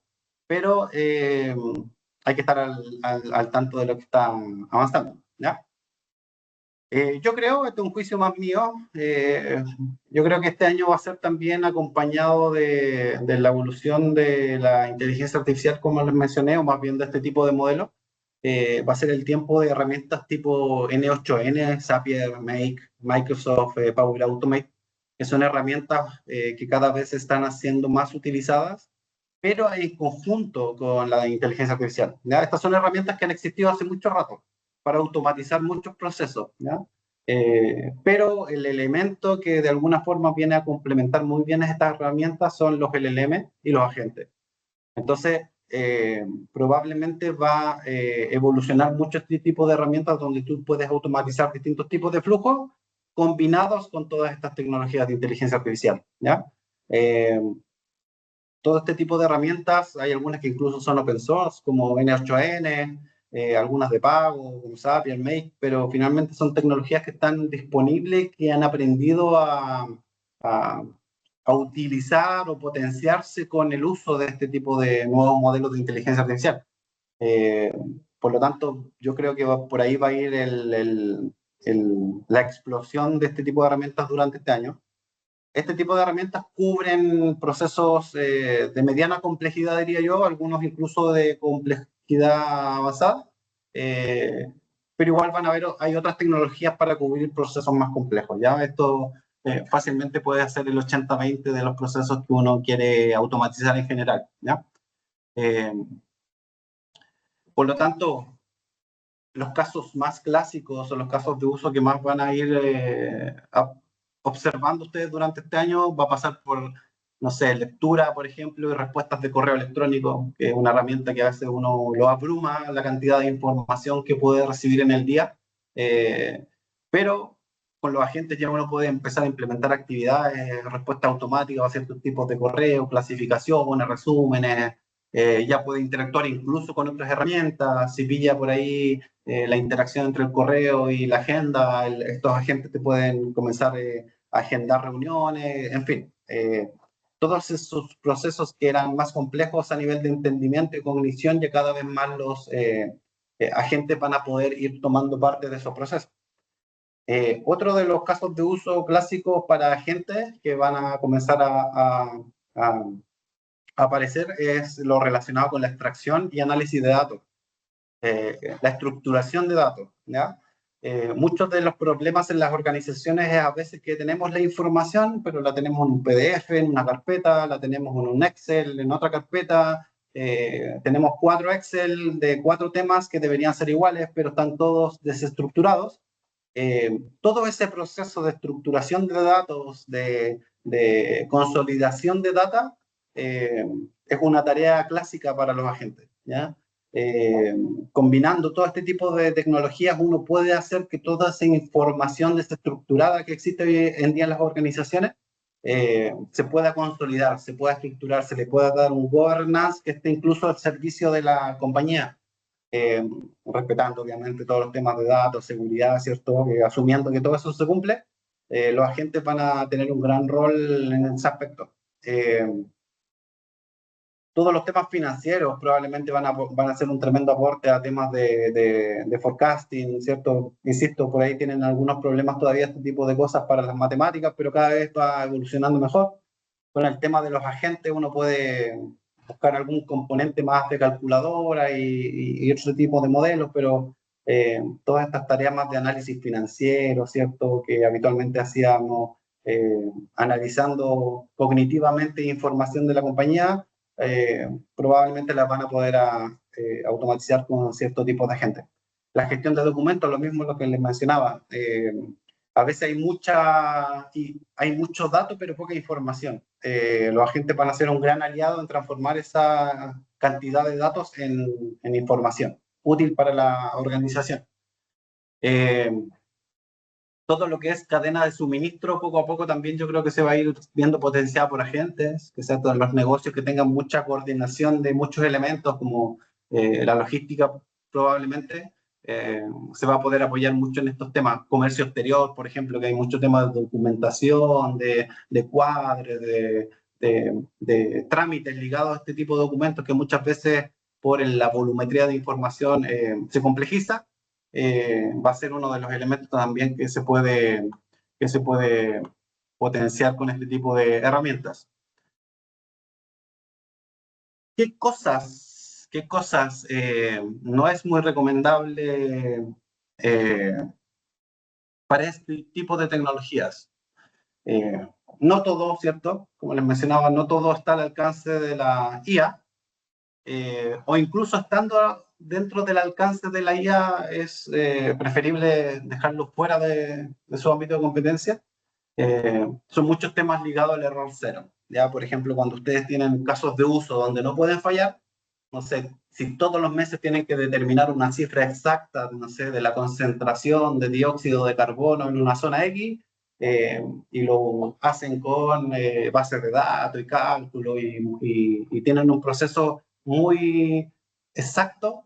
pero hay que estar al tanto de lo que está avanzando, ¿ya? Yo creo, este es un juicio más mío, yo creo que este año va a ser también acompañado de la evolución de la inteligencia artificial, como les mencioné, o más bien de este tipo de modelos. Va a ser el tiempo de herramientas tipo N8N, Zapier, Make, Microsoft, Power Automate, que son herramientas que cada vez están siendo más utilizadas, pero en conjunto con la inteligencia artificial, ¿ya? Estas son herramientas que han existido hace mucho rato para automatizar muchos procesos, ¿ya? Pero el elemento que de alguna forma viene a complementar muy bien estas herramientas son los LLM y los agentes. Entonces, probablemente va a evolucionar mucho este tipo de herramientas donde tú puedes automatizar distintos tipos de flujos combinados con todas estas tecnologías de inteligencia artificial, ¿ya? Todo este tipo de herramientas, hay algunas que incluso son open source, como N8N, algunas de pago, como Zapier, Make, pero finalmente son tecnologías que están disponibles, que han aprendido a, a utilizar o potenciarse con el uso de este tipo de nuevos modelos de inteligencia artificial. Eh, por lo tanto, yo creo que por ahí va a ir la explosión de este tipo de herramientas durante este año. Este tipo de herramientas cubren procesos de mediana complejidad, diría yo, algunos incluso de complejidad avanzada, eh, pero igual van a haber, hay otras tecnologías para cubrir procesos más complejos. ¿Ya? Esto fácilmente puede hacer el 80-20 de los procesos que uno quiere automatizar en general. ¿Ya? Eh, por lo tanto, los casos más clásicos o los casos de uso que más van a ir observando ustedes durante este año va a pasar por, no sé, lectura, por ejemplo, y respuestas de correo electrónico, que es una herramienta que a veces uno lo abruma la cantidad de información que puede recibir en el día, eh, pero con los agentes ya uno puede empezar a implementar actividades, respuesta automática a ciertos tipos de correo, clasificaciones, resúmenes, ya puede interactuar incluso con otras herramientas, si pilla por ahí la interacción entre el correo y la agenda, estos agentes te pueden comenzar a agendar reuniones, en fin, todos esos procesos que eran más complejos a nivel de entendimiento y cognición, ya cada vez más los agentes van a poder ir tomando parte de esos procesos. Otro de los casos de uso clásicos para agentes que van a comenzar a aparecer es lo relacionado con la extracción y análisis de datos. La estructuración de datos, ¿ya? Muchos de los problemas en las organizaciones es a veces que tenemos la información, pero la tenemos en un PDF, en una carpeta, la tenemos en un Excel, en otra carpeta, tenemos 4 Excel de 4 temas que deberían ser iguales, pero están todos desestructurados. Todo ese proceso de estructuración de datos, de consolidación de data, es una tarea clásica para los agentes, ¿ya? Combinando todo este tipo de tecnologías, uno puede hacer que toda esa información desestructurada que existe hoy en día en las organizaciones se pueda consolidar, se pueda estructurar, se le pueda dar un governance que esté incluso al servicio de la compañía, respetando obviamente todos los temas de datos, seguridad, ¿cierto? Asumiendo que todo eso se cumple, los agentes van a tener un gran rol en ese aspecto. Todos los temas financieros probablemente van a hacer un tremendo aporte a temas de forecasting, ¿cierto? Insisto, por ahí tienen algunos problemas todavía este tipo de cosas para las matemáticas, pero cada vez va evolucionando mejor. Con el tema de los agentes uno puede buscar algún componente más de calculadora y ese tipo de modelos, pero todas estas tareas más de análisis financiero, ¿cierto? Que habitualmente hacíamos analizando cognitivamente información de la compañía, probablemente las van a poder automatizar con cierto tipo de gente. La gestión de documentos, lo mismo lo que les mencionaba. A veces hay muchos datos, pero poca información. Los agentes van a ser un gran aliado en transformar esa cantidad de datos en información útil para la organización. Todo lo que es cadena de suministro, poco a poco también yo creo que se va a ir viendo potenciado por agentes, que sean todos los negocios que tengan mucha coordinación de muchos elementos, como la logística probablemente, se va a poder apoyar mucho en estos temas. Comercio exterior, por ejemplo, que hay muchos temas de documentación, de cuadres, de trámites ligados a este tipo de documentos que muchas veces por la volumetría de información se complejiza. Va a ser uno de los elementos también que se puede potenciar con este tipo de herramientas. ¿Qué cosas no es muy recomendable para este tipo de tecnologías? No todo, ¿cierto? Como les mencionaba, no todo está al alcance de la IA, o incluso estando dentro del alcance de la IA es preferible dejarlo fuera de su ámbito de competencia. Son muchos temas ligados al error cero. Ya, por ejemplo, cuando ustedes tienen casos de uso donde no pueden fallar, no sé, si todos los meses tienen que determinar una cifra exacta, no sé, de la concentración de dióxido de carbono en una zona X, y lo hacen con bases de datos y cálculo y tienen un proceso muy exacto,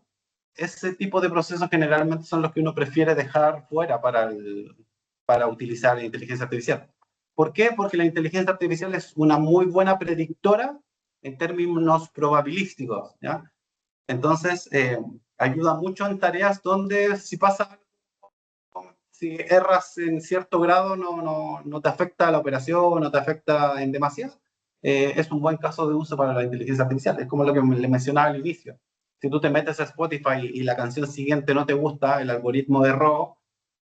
ese tipo de procesos generalmente son los que uno prefiere dejar fuera para utilizar la inteligencia artificial. ¿Por qué? Porque la inteligencia artificial es una muy buena predictora en términos probabilísticos, ¿ya? Entonces, ayuda mucho en tareas donde si pasa, si erras en cierto grado, no te afecta la operación, no te afecta en demasiado. Es un buen caso de uso para la inteligencia artificial. Es como lo que le mencionaba al inicio. Si tú te metes a Spotify y la canción siguiente no te gusta, el algoritmo de error,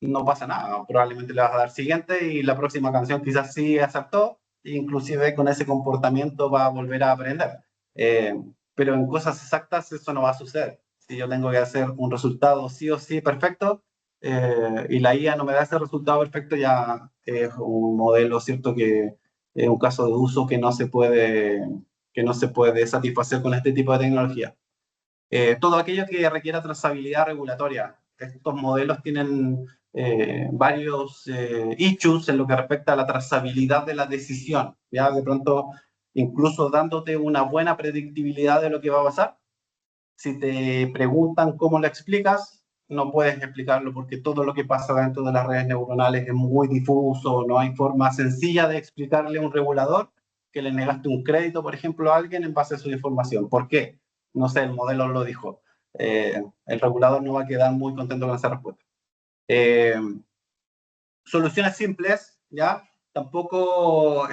no pasa nada. Probablemente le vas a dar siguiente y la próxima canción quizás sí aceptó, e inclusive con ese comportamiento va a volver a aprender. Eh, pero en cosas exactas eso no va a suceder. Si yo tengo que hacer un resultado sí o sí perfecto, y la IA no me da ese resultado perfecto, ya es un modelo, ¿cierto? Que es un caso de uso que no se puede satisfacer con este tipo de tecnología. Todo aquello que requiera trazabilidad regulatoria. Estos modelos tienen varios issues en lo que respecta a la trazabilidad de la decisión. Ya de pronto, incluso dándote una buena predictibilidad de lo que va a pasar, si te preguntan cómo lo explicas, no puedes explicarlo porque todo lo que pasa dentro de las redes neuronales es muy difuso, no hay forma sencilla de explicarle a un regulador que le negaste un crédito, por ejemplo, a alguien en base a su información. ¿Por qué? No sé, el modelo lo dijo. El regulador no va a quedar muy contento con esa respuesta. Soluciones simples, ¿ya? Tampoco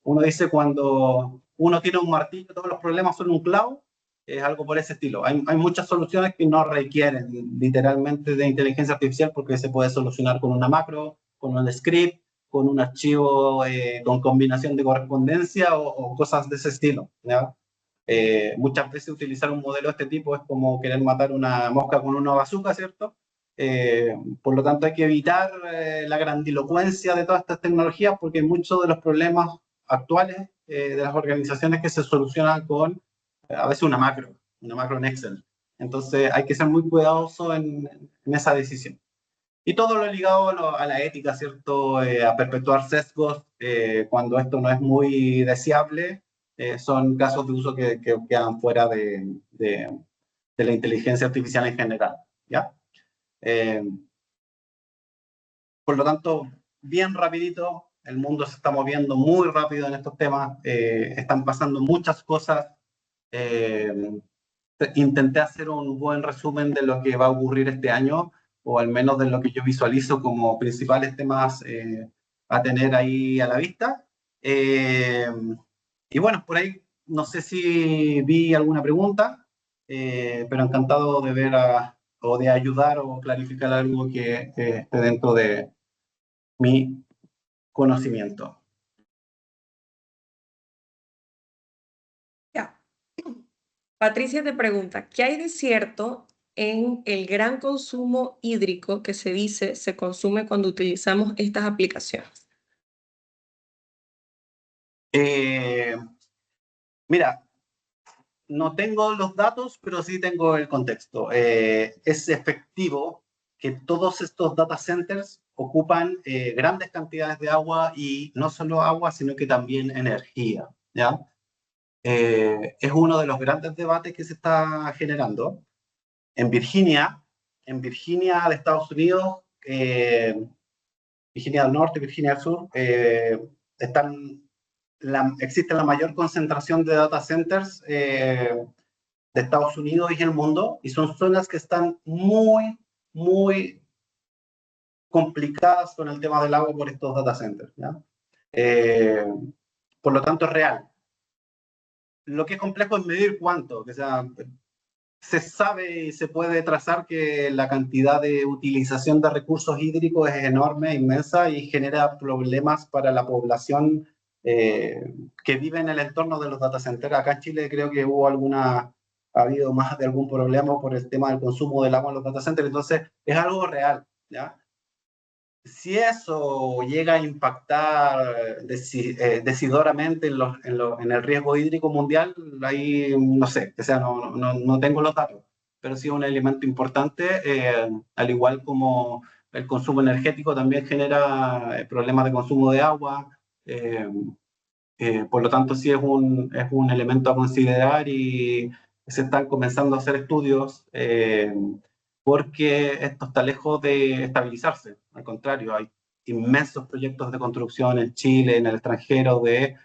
uno dice cuando uno tiene un martillo, todos los problemas son un clavo, es algo por ese estilo. Hay muchas soluciones que no requieren literalmente de inteligencia artificial porque se puede solucionar con una macro, con un script, con un archivo con combinación de correspondencia o cosas de ese estilo, ¿ya? Muchas veces utilizar un modelo de este tipo es como querer matar una mosca con una bazooka, ¿cierto? Por lo tanto, hay que evitar la grandilocuencia de todas estas tecnologías porque muchos de los problemas actuales de las organizaciones que se solucionan con a veces una macro en Excel. Entonces, hay que ser muy cuidadoso en esa decisión. Y todo lo ligado a la ética, ¿cierto? A perpetuar sesgos cuando esto no es muy deseable, son casos de uso que quedan fuera de la inteligencia artificial en general, ¿ya? Eh, por lo tanto, bien rapidito, el mundo se está moviendo muy rápido en estos temas, están pasando muchas cosas. Eh, Intenté hacer un buen resumen de lo que va a ocurrir este año, o al menos de lo que yo visualizo como principales temas a tener ahí a la vista. Eh, y bueno, por ahí no sé si vi alguna pregunta, pero encantado de ver o de ayudar o clarificar algo que esté dentro de mi conocimiento. Ya. Patricia te pregunta, ¿qué hay de cierto en el gran consumo hídrico que se dice se consume cuando utilizamos estas aplicaciones? Mira, no tengo los datos, pero sí tengo el contexto. Es efectivo que todos estos data centers ocupan grandes cantidades de agua, y no solo agua, sino que también energía, ¿ya? Es uno de los grandes debates que se está generando. En Virginia, de Estados Unidos, Virginia del Norte, Virginia del Sur, existe la mayor concentración de data centers de Estados Unidos y el mundo, y son zonas que están muy, muy complicadas con el tema del agua por estos data centers, ¿ya? Eh, por lo tanto, es real. Lo que es complejo es medir cuánto, que sea, se sabe y se puede trazar que la cantidad de utilización de recursos hídricos es enorme, inmensa, y genera problemas para la población que vive en el entorno de los data centers. Acá en Chile creo que ha habido más de algún problema por el tema del consumo del agua en los data centers, entonces es algo real, ¿ya? Si eso llega a impactar decidoramente en el riesgo hídrico mundial, ahí no sé, o sea, no tengo los datos, pero sí es un elemento importante, al igual como el consumo energético también genera problemas de consumo de agua, eh, por lo tanto sí es un elemento a considerar, y se están comenzando a hacer estudios porque esto está lejos de estabilizarse. Al contrario, hay inmensos proyectos de construcción en Chile, en el extranjero, de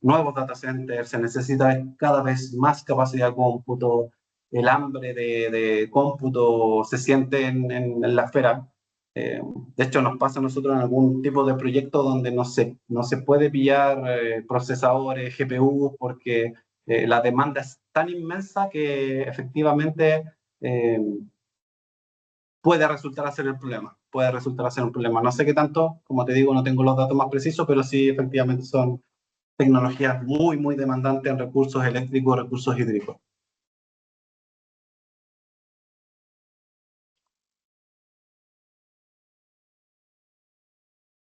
nuevos data centers. Se necesita cada vez más capacidad de cómputo. El hambre de cómputo se siente en la esfera. De hecho, nos pasa a nosotros en algún tipo de proyecto donde no se puede pillar procesadores, GPU, porque la demanda es tan inmensa que efectivamente eh, puede resultar a ser el problema. Puede resultar a ser un problema. No sé qué tanto, como te digo, no tengo los datos más precisos, pero sí, efectivamente son tecnologías muy, muy demandantes en recursos eléctricos, recursos hídricos.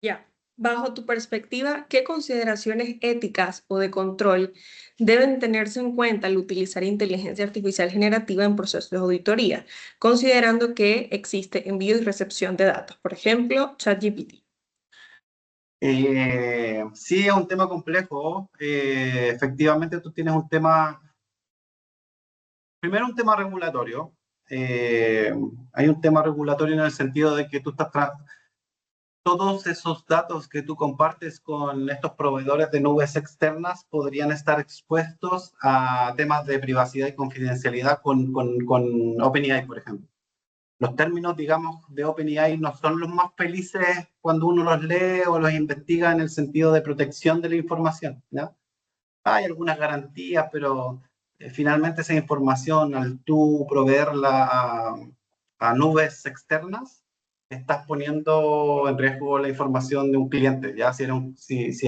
Ya, bajo tu perspectiva, ¿qué consideraciones éticas o de control deben tenerse en cuenta al utilizar inteligencia artificial generativa en procesos de auditoría, considerando que existe envío y recepción de datos? Por ejemplo, ChatGPT. Sí, es un tema complejo. Efectivamente, tú tienes un tema, primero un tema regulatorio. Hay un tema regulatorio en el sentido de que todos esos datos que tú compartes con estos proveedores de nubes externas podrían estar expuestos a temas de privacidad y confidencialidad con OpenAI, por ejemplo. Los términos, digamos, de OpenAI no son los más felices cuando uno los lee o los investiga en el sentido de protección de la información, ¿no? Hay algunas garantías, pero finalmente esa información, al tú proveerla a nubes externas, estás poniendo en riesgo la información de un cliente. Ya si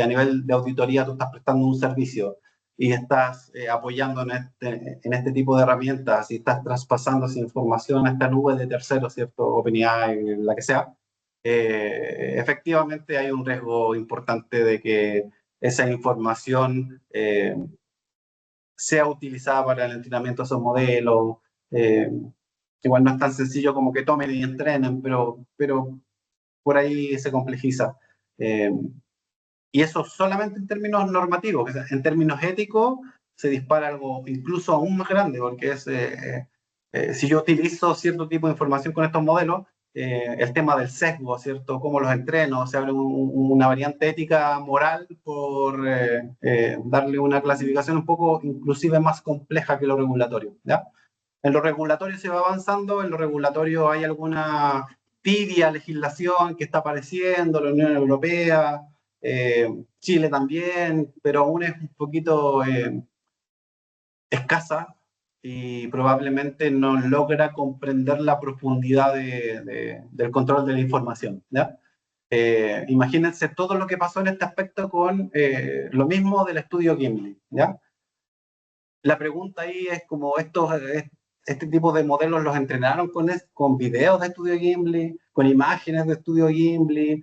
a nivel de auditoría tú estás prestando un servicio y estás apoyando en este tipo de herramientas, y estás traspasando esa información a esta nube de terceros, ¿cierto? OpenAI, la que sea, efectivamente hay un riesgo importante de que esa información sea utilizada para el entrenamiento de esos modelos. Eh, Igual no es tan sencillo como que tomen y entrenen, pero por ahí se complejiza. Eh, y eso solamente en términos normativos. En términos éticos se dispara algo incluso aún más grande, porque si yo utilizo cierto tipo de información con estos modelos, el tema del sesgo, ¿cierto? Cómo los entreno, se abre una variante ética moral por darle una clasificación un poco inclusive más compleja que lo regulatorio, ¿ya? En lo regulatorio se va avanzando, en lo regulatorio hay alguna tibia legislación que está apareciendo, la Unión Europea, Chile también, pero aún es un poquito escasa, y probablemente no logra comprender la profundidad del control de la información, ¿ya? Imagínense todo lo que pasó en este aspecto con lo mismo del estudio Gimli, ¿ya? La pregunta ahí es como este tipo de modelos los entrenaron con videos de estudio Gimli, con imágenes de estudio Gimli.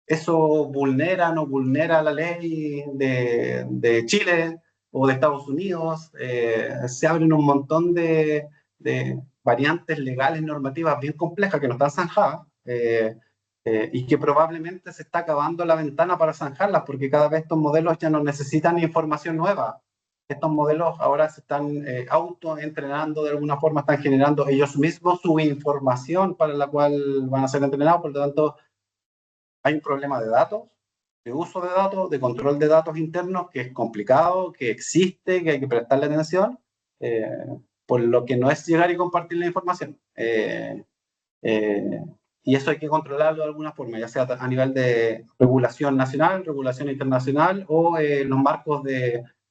¿Eso vulnera o no vulnera la ley de Chile o de Estados Unidos? Se abren un montón de variantes legales normativas bien complejas que no están zanjadas, y que probablemente se está acabando la ventana para zanjarlas, porque cada vez estos modelos ya no necesitan información nueva. Estos modelos ahora se están autoentrenando de alguna forma, están generando ellos mismos su información para la cual van a ser entrenados. Por lo tanto, hay un problema de datos, de uso de datos, de control de datos internos, que es complicado, que existe, que hay que prestarle atención, eh, por lo que no es llegar y compartir la información. Eh, y eso hay que controlarlo de alguna forma, ya sea a nivel de regulación nacional, regulación internacional, o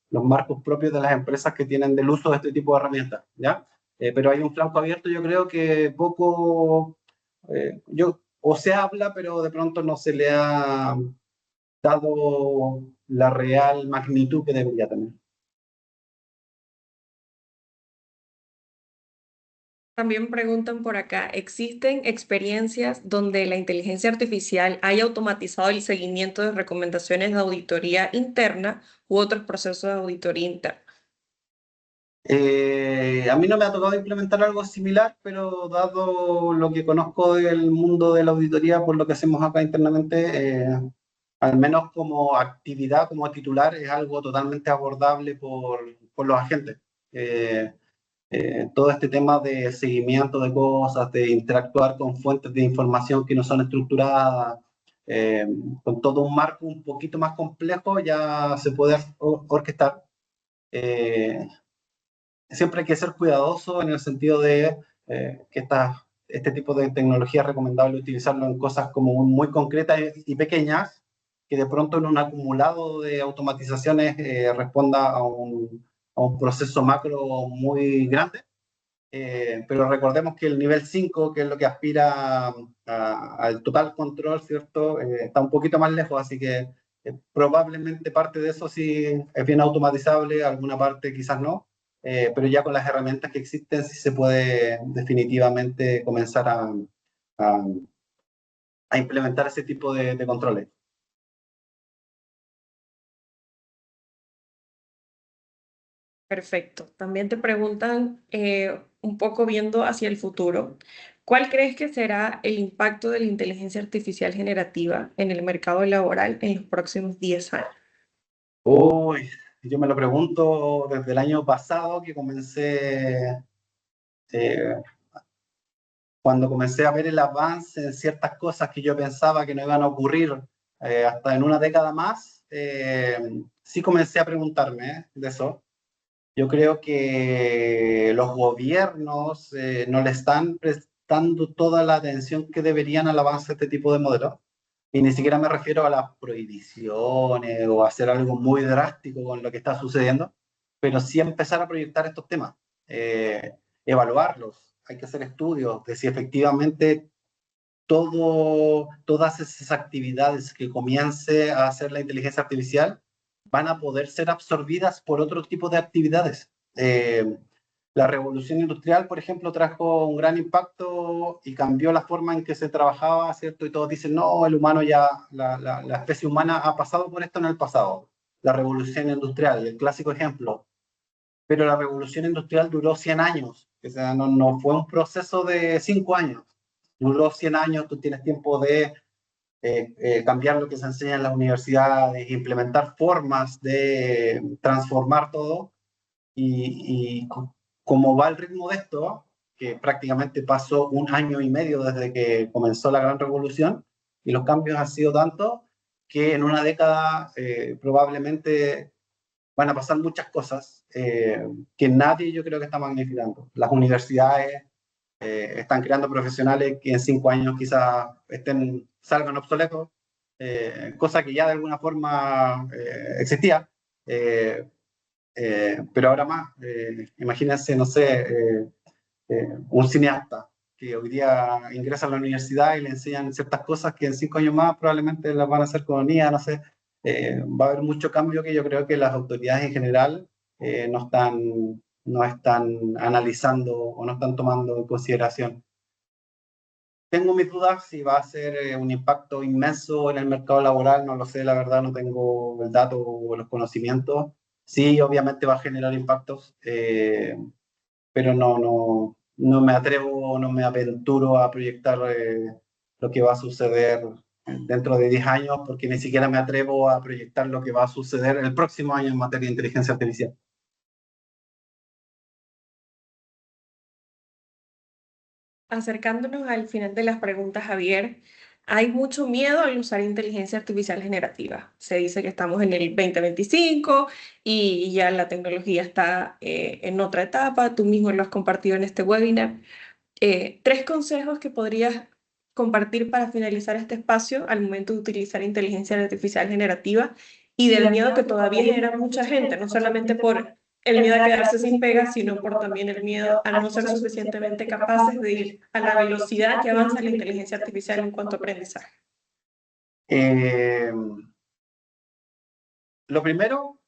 los marcos propios de las empresas que tienen del uso de este tipo de herramientas, ¿ya? Pero hay un flanco abierto, yo creo que poco, o se habla, pero de pronto no se le ha dado la real magnitud que debería tener. También preguntan por acá, ¿existen experiencias donde la inteligencia artificial haya automatizado el seguimiento de recomendaciones de auditoría interna u otros procesos de auditoría interna? A mí no me ha tocado implementar algo similar, pero dado lo que conozco del mundo de la auditoría por lo que hacemos acá internamente, al menos como actividad, como titular, es algo totalmente abordable por los agentes. Eh, Todo este tema de seguimiento de cosas, de interactuar con fuentes de información que no son estructuradas, eh, con todo un marco un poquito más complejo, ya se puede orquestar. Eh, Siempre hay que ser cuidadoso en el sentido de que este tipo de tecnología es recomendable utilizarlo en cosas como muy concretas y pequeñas, que de pronto en un acumulado de automatizaciones responda a un proceso macro muy grande. Pero recordemos que el nivel 5, que es lo que aspira al total control, ¿cierto? Está un poquito más lejos, así que probablemente parte de eso sí es bien automatizable, alguna parte quizás no, pero ya con las herramientas que existen sí se puede definitivamente comenzar a, a implementar ese tipo de controles. Perfecto. También te preguntan, un poco viendo hacia el futuro, ¿cuál crees que será el impacto de la inteligencia artificial generativa en el mercado laboral en los próximos 10 años? Uy, yo me lo pregunto desde el año pasado que comencé, eh, cuando comencé a ver el avance en ciertas cosas que yo pensaba que no iban a ocurrir hasta en una década más, sí comencé a preguntarme de eso. Yo creo que los gobiernos no le están prestando toda la atención que deberían al avance de este tipo de modelos. Y ni siquiera me refiero a las prohibiciones o a hacer algo muy drástico con lo que está sucediendo, pero sí empezar a proyectar estos temas, eh, evaluarlos. Hay que hacer estudios de si efectivamente todas esas actividades que comience a hacer la inteligencia artificial van a poder ser absorbidas por otro tipo de actividades. La revolución industrial, por ejemplo, trajo un gran impacto y cambió la forma en que se trabajaba, ¿cierto? Y todos dicen, no, el humano ya, la especie humana ha pasado por esto en el pasado. La revolución industrial, el clásico ejemplo. Pero la revolución industrial duró 100 años, o sea, no fue un proceso de 5 años. Duró 100 años, tú tienes tiempo de cambiar lo que se enseña en las universidades, implementar formas de transformar todo y como va el ritmo de esto, que prácticamente pasó un año y medio desde que comenzó la gran revolución y los cambios han sido tantos que en una década probablemente van a pasar muchas cosas que nadie yo creo que está magnificando. Las universidades están creando profesionales que en 5 años quizás salgan obsoletos, cosa que ya de alguna forma existía, eh, pero ahora más. Imagínense, no sé, un cineasta que hoy día ingresa a la universidad y le enseñan ciertas cosas que en 5 años más probablemente las van a hacer con IA, no sé. Va a haber mucho cambio que yo creo que las autoridades en general no no están analizando o no están tomando en consideración. Tengo mis dudas si va a ser un impacto inmenso en el mercado laboral, no lo sé, la verdad no tengo el dato o los conocimientos. Sí, obviamente va a generar impactos, pero no me atrevo, no me aventuro a proyectar lo que va a suceder dentro de 10 años, porque ni siquiera me atrevo a proyectar lo que va a suceder el próximo año en materia de inteligencia artificial. Acercándonos al final de las preguntas, Javier, hay mucho miedo al usar inteligencia artificial generativa. Se dice que estamos en el 2025 y ya la tecnología está en otra etapa. Tú mismo lo has compartido en este webinar. Tres consejos que podrías compartir para finalizar este espacio al momento de utilizar inteligencia artificial generativa y del miedo que todavía genera mucha gente, no solamente por el miedo a quedarse sin pega, sino por también el miedo a no ser suficientemente capaces de ir a la velocidad que avanza la inteligencia artificial en cuanto a aprendizaje. Eh, lo primero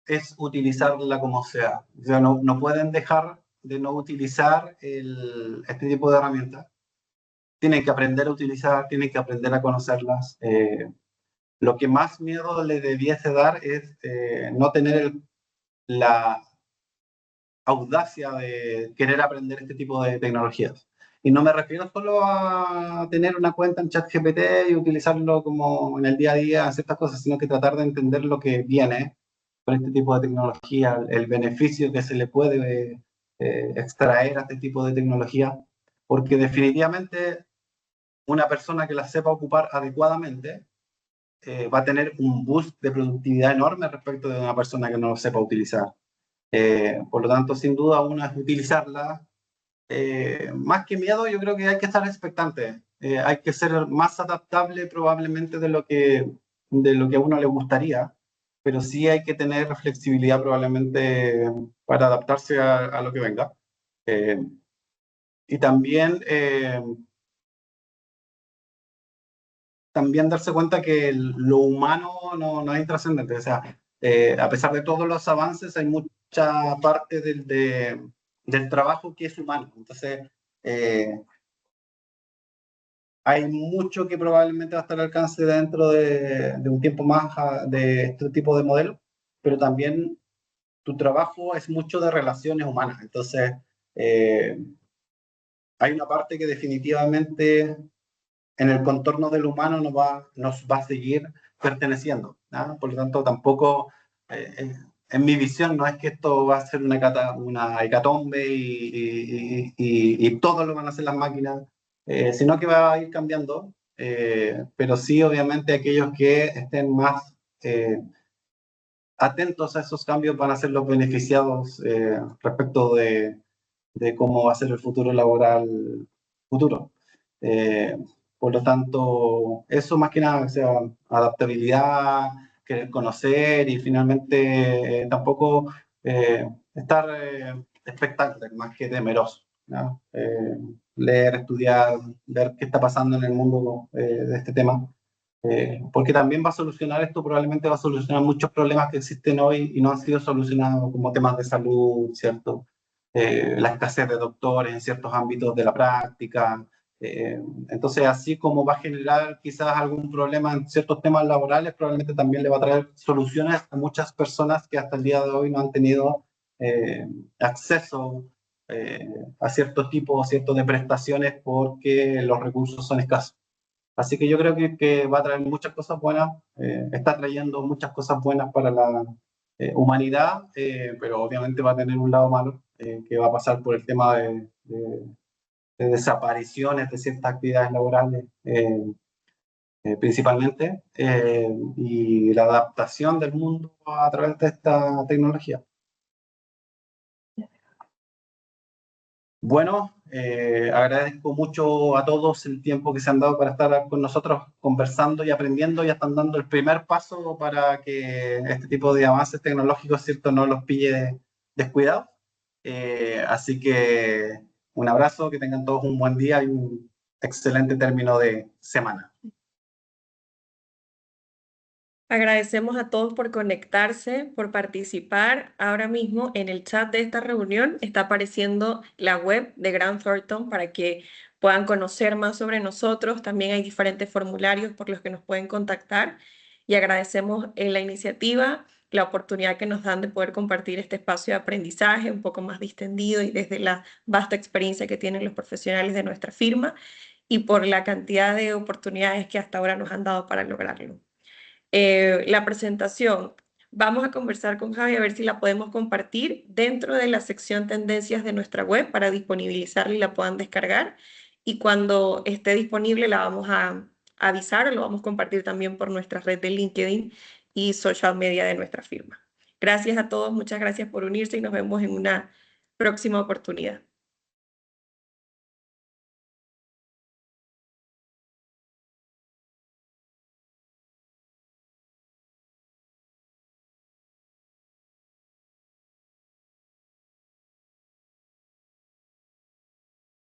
es utilizarla como sea. O sea, no pueden dejar de no utilizar este tipo de herramientas. Tienen que aprender a utilizar, tienen que aprender a conocerlas. Lo que más miedo le debiese dar es no tener la audacia de querer aprender este tipo de tecnologías. Y no me refiero solo a tener una cuenta en ChatGPT y utilizarlo como en el día a día, en ciertas cosas, sino que tratar de entender lo que viene con este tipo de tecnología, el beneficio que se le puede extraer a este tipo de tecnología, porque definitivamente una persona que la sepa ocupar adecuadamente va a tener un boost de productividad enorme respecto de una persona que no lo sepa utilizar. Por lo tanto, sin duda, una es utilizarla. Más que miedo, yo creo que hay que estar expectante. Hay que ser más adaptable probablemente de lo que a uno le gustaría, pero sí hay que tener flexibilidad probablemente para adaptarse a lo que venga. Eh, y también darse cuenta que lo humano no es intrascendente. O sea, a pesar de todos los avances, hay mucha parte del trabajo que es humano. Entonces, eh, hay mucho que probablemente va a estar al alcance dentro de un tiempo más de este tipo de modelos, pero también tu trabajo es mucho de relaciones humanas. Entonces, eh, hay una parte que definitivamente en el contorno del humano nos va a seguir perteneciendo, ¿no? Por lo tanto, tampoco, en mi visión, no es que esto va a ser una hecatombe y todo lo van a hacer las máquinas, sino que va a ir cambiando, pero sí, obviamente, aquellos que estén más atentos a esos cambios van a ser los beneficiados respecto de cómo va a ser el futuro laboral futuro. Eh, por lo tanto, eso más que nada, o sea, adaptabilidad, querer conocer y finalmente tampoco estar expectante, más que temeroso, ¿no? Leer, estudiar, ver qué está pasando en el mundo de este tema. Porque también va a solucionar esto, probablemente va a solucionar muchos problemas que existen hoy y no han sido solucionados, como temas de salud, ¿cierto? La escasez de doctores en ciertos ámbitos de la práctica. Eh, entonces, así como va a generar quizás algún problema en ciertos temas laborales, probablemente también le va a traer soluciones a muchas personas que hasta el día de hoy no han tenido acceso eh, a ciertos tipos, ciertos de prestaciones porque los recursos son escasos. Así que yo creo que va a traer muchas cosas buenas, está trayendo muchas cosas buenas para la humanidad, pero obviamente va a tener un lado malo, que va a pasar por el tema de desapariciones de ciertas actividades laborales, principalmente, y la adaptación del mundo a través de esta tecnología. Bueno, agradezco mucho a todos el tiempo que se han dado para estar con nosotros conversando y aprendiendo. Ya están dando el primer paso para que este tipo de avances tecnológicos, ¿cierto?, no los pille descuidados. Así que un abrazo, que tengan todos un buen día y un excelente término de semana. Agradecemos a todos por conectarse, por participar. Ahora mismo en el chat de esta reunión está apareciendo la web de Grant Thornton para que puedan conocer más sobre nosotros. También hay diferentes formularios por los que nos pueden contactar y agradecemos la iniciativa, la oportunidad que nos dan de poder compartir este espacio de aprendizaje un poco más distendido y desde la vasta experiencia que tienen los profesionales de nuestra firma y por la cantidad de oportunidades que hasta ahora nos han dado para lograrlo. La presentación. Vamos a conversar con Javi a ver si la podemos compartir dentro de la sección tendencias de nuestra web para disponibilizarla y la puedan descargar. Y cuando esté disponible la vamos a avisar o lo vamos a compartir también por nuestra red de LinkedIn y social media de nuestra firma. Gracias a todos, muchas gracias por unirse y nos vemos en una próxima oportunidad.